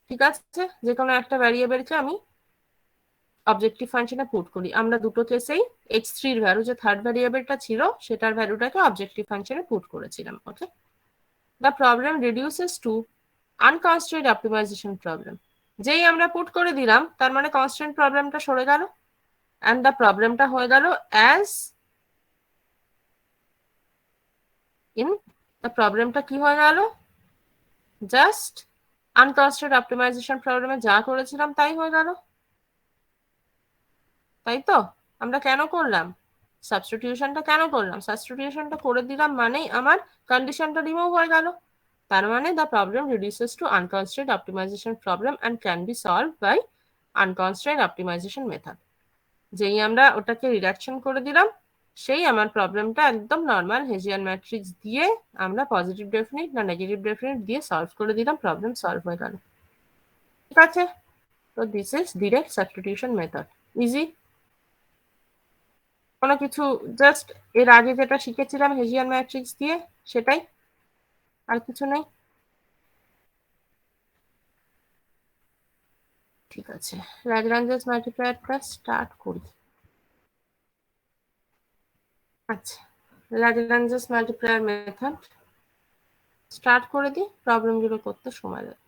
ঠিক আছে, যে কোনো একটা ভ্যারিয়েবলকে আমি অবজেক্টিভ ফাংশনে পুট করি। আমরা দুটো কেসেই x3 এর ভ্যালু, যে থার্ড ভ্যারিয়েবলটা ছিল সেটার ভ্যালুটাকে অবজেক্টিভ ফাংশনে পুট করেছিলাম। ওকে, the problem reduces to unconstrained optimization problem. যেই আমরা পুট করে দিলাম তার মানে কনস্ট্যান্ট প্রবলেমটা সরে গেল, and the প্রবলেমটা হয়ে গেল as in, the প্রবলেমটা কি হয়ে গেল, জাস্ট আনকনস্ট্রেন্ট অপটিমাইজেশন প্রবলেমে যা করেছিলাম তাই হয়ে গেল, তাই তো? আমরা কেন করলাম সাবস্টিটিউশনটা, কেন করলাম সাবস্টিটিউশনটা করে দিলাম মানেই আমার কন্ডিশনটা রিমুভ হয়ে গেল। তার মানে the problem reduces to unconstraint optimisation problem and can be solve by unconstraint optimisation method. যেই আমরা ওটাকে রিডাকশন করে দিলাম, সেই আমার প্রবলেমটা একদম নর্মাল হেজিয়ান ম্যাট্রিক্স দিয়ে আমরা পজিটিভ ডেফিনিট না নেগেটিভ ডেফিনিট দিয়ে সলভ করে দিলাম, প্রবলেম সলভ হয়ে গেল। ঠিক আছে, তো this is direct substitution method, easy. কোনো কিছু জাস্ট এর আগে যেটা শিখেছিলাম হেজিয়ান ম্যাট্রিক্স দিয়ে সেটাই, আর কিছু নেই। ঠিক আছে, ল্যাগ্রাঞ্জেস মাল্টিপ্লায়ারটা স্টার্ট করি। আচ্ছা, ল্যাগ্রাঞ্জেস মাল্টিপ্লায়ার মেথড স্টার্ট করে দিই, প্রবলেমগুলো করতে সময় লাগে।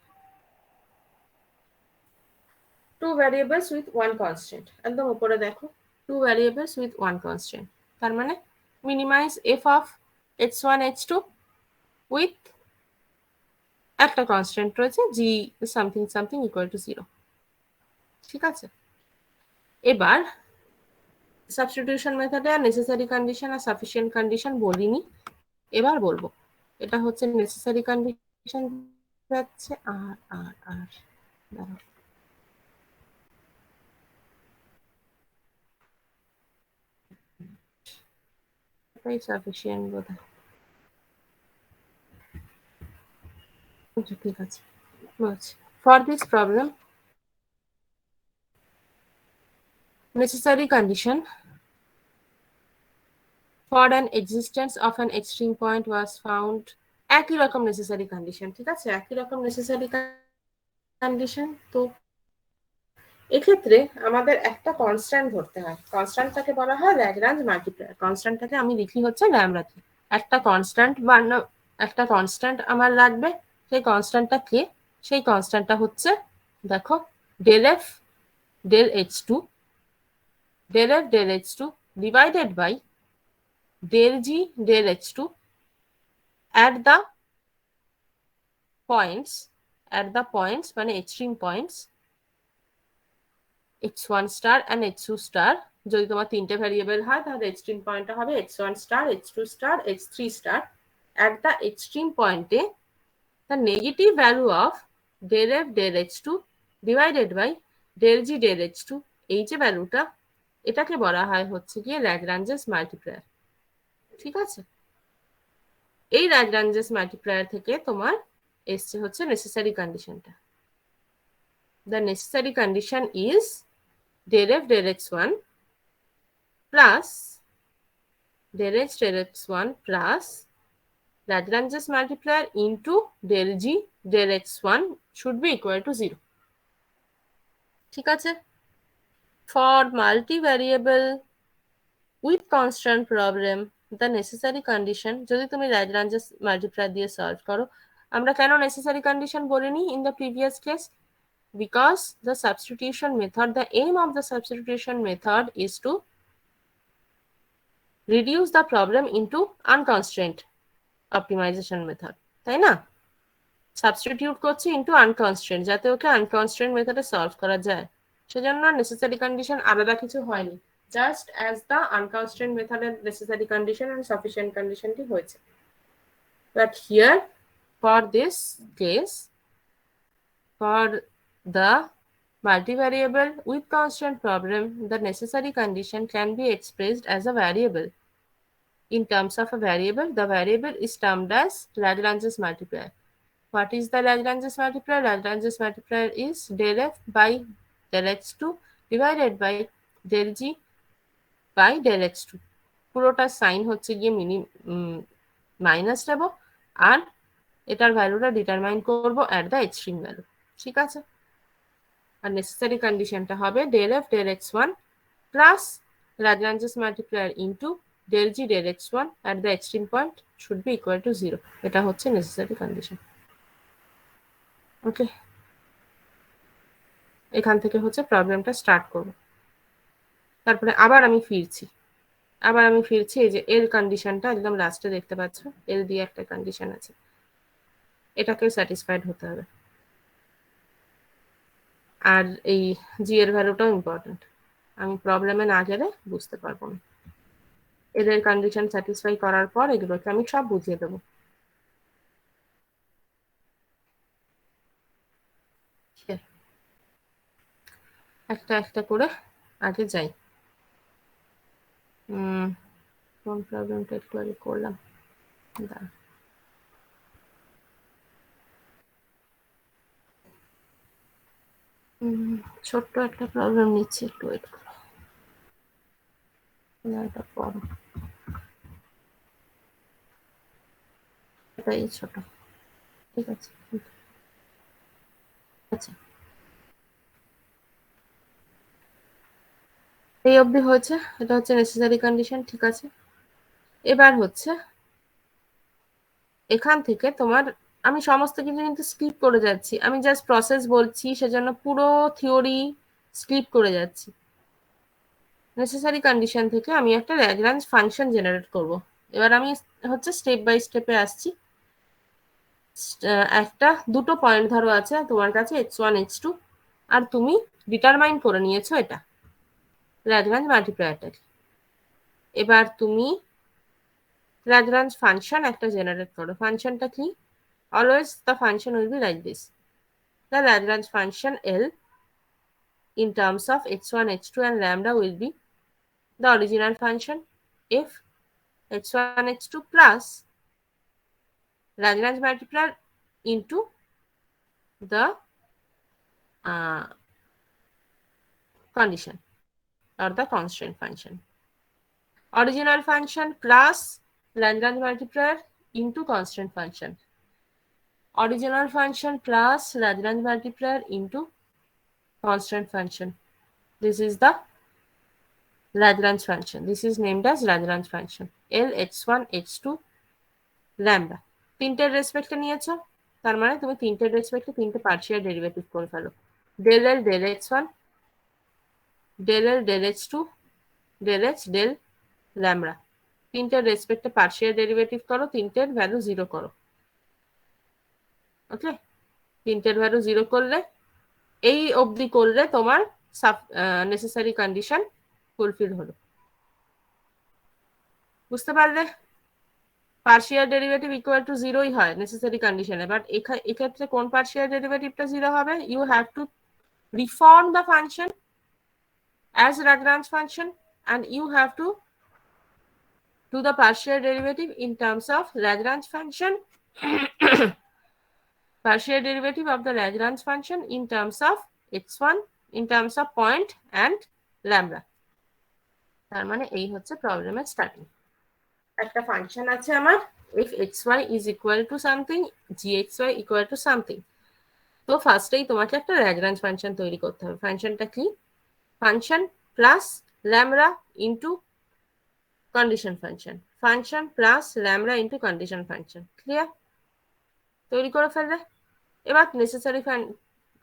Two variables with one constant, একদম উপরে দেখো, two variables with one constant, তার মানে minimise F of x1 x2 with একটা কনস্ট্যান্ট রয়েছে G something something equal to 0। ঠিক আছে, এবার সাবস্টিটিউশন মেথডে আর নেসেসারি কন্ডিশন আর সাফিসিয়েন্ট কন্ডিশন বলিনি, এবার বলবো। এটা হচ্ছে নেসেসারি কন্ডিশন যাচ্ছে আর আর আর দাঁড়াও, এটাই সাফিসিয়েন্ট বোধহয়। আচ্ছা ঠিক আছে, বলছি। For this problem necessary condition for an existence of an extreme point was found, একই রকম necessary condition, ঠিক আছে, একই রকম necessary condition। তো এক্ষেত্রে আমাদের একটা কনস্ট্যান্ট ধরতে হয়, কনস্ট্যান্টটাকে বলা হয় ল্যাগ্রাঞ্জ মাল্টিপ্লায়ার। কনস্ট্যান্টটাকে আমি লিখি হচ্ছে ল্যামডা কি। একটা কনস্ট্যান্ট বানানো, একটা কনস্ট্যান্ট আমার লাগবে, সেই কনস্ট্যান্টটা কি? সেই কনস্ট্যান্টটা হচ্ছে দেখো del F del H two, del f del h2 divided by del g del h2 at the points মানে extreme points x1 star and x2 star। যদি তোমার তিনটে ভ্যারিয়েবল হয় তাহলে এক্সট্রিম পয়েন্টটা হবে x1 star x2 star x3 star। at the extreme point the negative value of del f del h2 divided by del g del h2, এই যে ভ্যালুটা, এটাকে বলা হয় হচ্ছে গিয়ে ল্যাগ্রাঞ্জেস মাল্টিপ্লায়ার। ঠিক আছে, এই ল্যাগ্রাঞ্জেস মাল্টিপ্লায়ার থেকে তোমার এসছে হচ্ছে নেসেসারি কন্ডিশনটা। The necessary condition is del f del x1 plus del h del x1 plus Lagrange's multiplier into del g del x1 should be equal to 0. ঠিক আছে, for multivariable with constant problem the necessary condition, যদি তুমি Lagrange's multiplier দিয়ে solve করো, আমরা কেন necessary condition বলিনি in the previous case? Because the substitution method, the aim of the substitution method is to reduce the problem into unconstrained optimization method, তাই না? Substitute করছি ইনটু আনকনস্ট্রেন্ট, যাতে ওকে আনকনস্ট্রেন্ট মেথডে সলভ করা যায়, সেজন্য নেসেসারি কন্ডিশন আলাদা কিছু হয়নি, জাস্ট অ্যাজ দ্য আনকনস্ট্রেন্ট মেথডের নেসেসারি কন্ডিশন এন্ড সাফিসিয়েন্ট কন্ডিশনটি হয়েছে। But here for this case, for the multivariable with constant problem, the necessary condition can be expressed as a variable. In terms of a variable, the variable is termed as Lagrange's multiplier. What is the Lagrange's multiplier? Lagrange's multiplier is del f by del x2 divided by del g by del x2. পুরোটা sign হচ্ছে গিয়ে minus নেব, আর এটার ভ্যালুটা determine করব at the extreme value. ঠিক আছে, আর necessary কন্ডিশনটা হবে del f del x1 plus Lagrange's multiplier into del g del x1 at the extreme point should be equal to 0. এটা হচ্ছে নেসেসারি কন্ডিশন। ওকে, এখান থেকে হচ্ছে প্রবলেমটা স্টার্ট করব। তারপরে আবার আমি ফিরছি এই যে এল কন্ডিশনটা একদম লাস্টে দেখতে পাচ্ছ, এল দিয়ে একটা কন্ডিশন আছে, এটাকে স্যাটিসফাইড হতে হবে। আর এই জি এর ভ্যালুটাও ইম্পর্টেন্ট, আমি প্রবলেমে না গেলে বুঝতে পারবো না। এদের কন্ডিশন স্যাটিসফাই করার পর এগুলোকে আমি সব বুঝিয়ে দেবো। একটা একটা করে আগে যাই। কোন প্রবলেমটা একটু আগে করলাম, দাঁড়া। ছোট্ট একটা প্রবলেম নিচ্ছি, একটু ওয়েট করো। এটা পড়ো, এটাই ছোট, ঠিক আছে। আচ্ছা, এই অবধি হয়েছে, এটা হচ্ছে নেসেসারি কন্ডিশন। ঠিক আছে, এবার হচ্ছে এখান থেকে তোমার, আমি সমস্ত কিছু কিন্তু স্কিপ করে যাচ্ছি, আমি জাস্ট প্রসেস বলছি, সেজন্য পুরো থিওরি স্কিপ করে যাচ্ছি। নেসেসারি কন্ডিশন থেকে আমি একটা ল্যাগ্রাঞ্জ ফাংশন জেনারেট করব। এবার আমি হচ্ছে স্টেপ বাই স্টেপে আসছি। একটা দুটো পয়েন্ট ধরো আছে তোমার কাছে x1 x2, আর তুমি ডিটারমাইন করে নিয়েছো এটা ল্যাগ্রাঞ্জ মাল্টিপ্লায়ারটাকে। এবার তুমি ল্যাগ্রাঞ্জ ফাংশন একটা জেনারেট করো। ফাংশনটা কি? Always the function will be like this, the Lagrange function L in terms of x1 x2 and lambda will be the original function if x1 x2 plus Lagrange multiplier into the condition or the constant function. Original function plus Lagrange multiplier into constant function. Original function plus Lagrange multiplier into constant function. This is the Lagrange function. This is named as Lagrange function. L x1 x2 lambda. তিনটের রেসপেক্টে নিয়েছো, তার মানে তুমি তিনটের রেসপেক্টে তিনটে partial derivative করে ফেলো। del L del x1, del L del x2, del h del lambda। তিনটের রেসপেক্টে partial derivative করো, তিনটের ভ্যালু 0 করো। ওকে, তিনটের ভ্যালু 0 করলে, এই অবধি করলে তোমার নেসেসারি কন্ডিশন ফুলফিল হলো। বুঝতে পারলে? পার্শিয়াল ডেরিভেটিভ ইকুয়াল টু 0ই হয় নেসেসারি কন্ডিশনে, বাট এক্ষেত্রে কোন পার্শিয়াল ডেরিভেটিভটা 0 হবে? You have to reform the function as Lagrange function and you have to to the partial derivative in terms of Lagrange function. Partial derivative of the Lagrange function in terms of x1, in terms of point and lambda. তার মানে এই হচ্ছে প্রবলেমের starting. একটা function আছে আমার if xy is equal to something, gxy equal to something, তো ফার্স্টেই তোমাকে একটা ল্যাগ্রাঞ্জ ফাংশন তৈরি করতে হবে। ফাংশনটা কি? Function plus lambda into condition function, function plus lambda into condition function. Clear? তৈরি করে ফেললে এবার necessary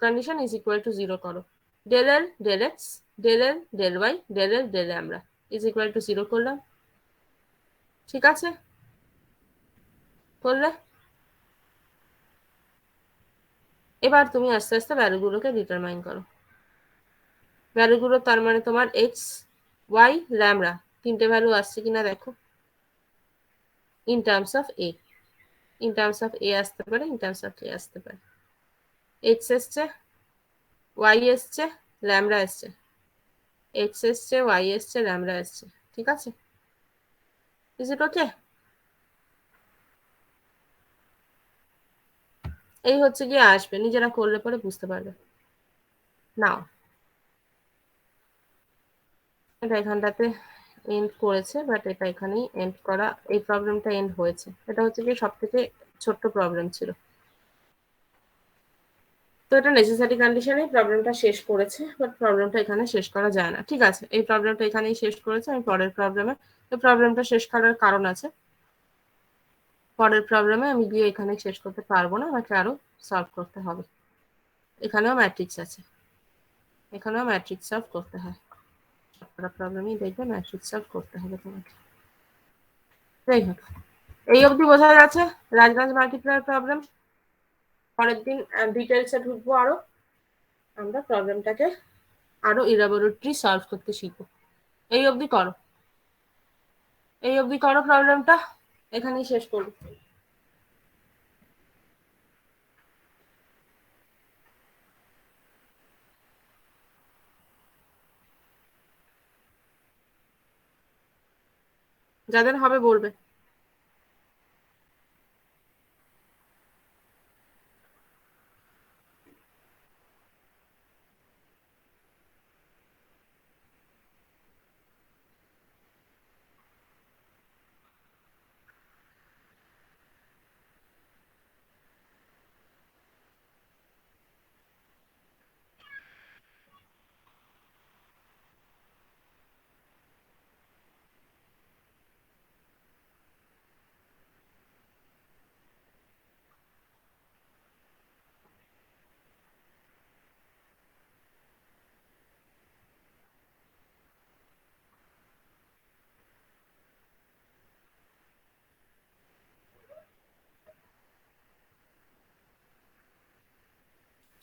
condition is equal to 0 করো। Del L del X del L del Y del L del lambda is equal to 0 করলাম। ঠিক আছে? করলে এবার তুমি আস্তে আস্তে ভ্যালুগুলোকে ডিটারমাইন করো। ভ্যালুগুলো তার মানে তোমার এক্স ওয়াই ল্যামডা তিনটে ভ্যালু আসছে কিনা দেখো। In terms of A, in terms of A আসতে পারে, ইন টার্মস অফ এ আসতে পারে। এক্স এসছে, ওয়াই এসছে, ল্যামডা এসছে, এক্স এসছে, ওয়াই এসছে, ল্যামডা এসছে। ঠিক আছে? ইজ ইট ওকে? এই হচ্ছে গিয়ে আসবে, নিজেরা করলে পরে বুঝতে পারবে। নাও এটা এখানটাতে এন্ড করেছে, বাট এটা এখানেই এন্ড করা, এই প্রবলেমটা এন্ড হয়েছে। এটা হচ্ছে কি সব থেকে ছোট্ট প্রবলেম ছিল, তো এটা নেসেসারি কন্ডিশনে প্রবলেমটা শেষ করেছে, বাট প্রবলেমটা এখানে শেষ করা যায় না। ঠিক আছে, এই প্রবলেমটা এখানেই শেষ করেছে। আমি পরের প্রবলেমে, এই প্রবলেমটা শেষ করার কারণ আছে, পরের প্রবলেমে আমি গিয়ে এখানে শেষ করতে পারবো না, আমাকে আরো সলভ করতে হবে। এখানেও ম্যাট্রিক্স আছে, এখানেও ম্যাট্রিক্স সলভ করতে হয়। সবকটা প্রবলেমই দেখবে ম্যাট্রিক্স সলভ করতে হবে তোমাকে। যাই হোক, এই অবধি বোঝা যাচ্ছে ল্যাগ্রাঞ্জ মাল্টিপ্লায়ার প্রবলেম। পরের দিন ডিটেলসে ঢুকবো, আরো আমরা প্রবলেমটাকে আরো ইলাবোরেটরি সলভ করতে শিখবো। এই অবধি করো, এই অবধি করো প্রবলেমটা, এখানেই শেষ করবো। যাদের হবে বলবে।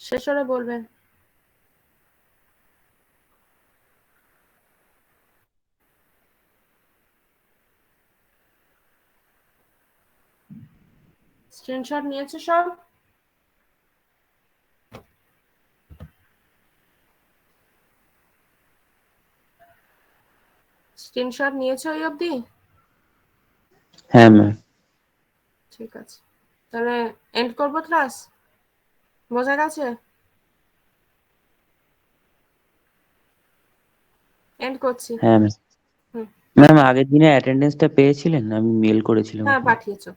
শেষ হলে বলবেন। স্ক্রিনশট নিয়েছে সব? স্ক্রিনশট নিয়েছে ওই অবধি? হ্যাঁ ম্যাম। ঠিক আছে, তাহলে এন্ড করবো ক্লাস। বোঝা গেছে? এন্ড করছি। হ্যাঁ ম্যাম। ম্যাম আগের দিনে অ্যাটেন্ডেন্সটা পেয়েছিলেন? আমি মেল করেছিলাম হ্যাঁ আপনাকে। পাঠিয়েছো।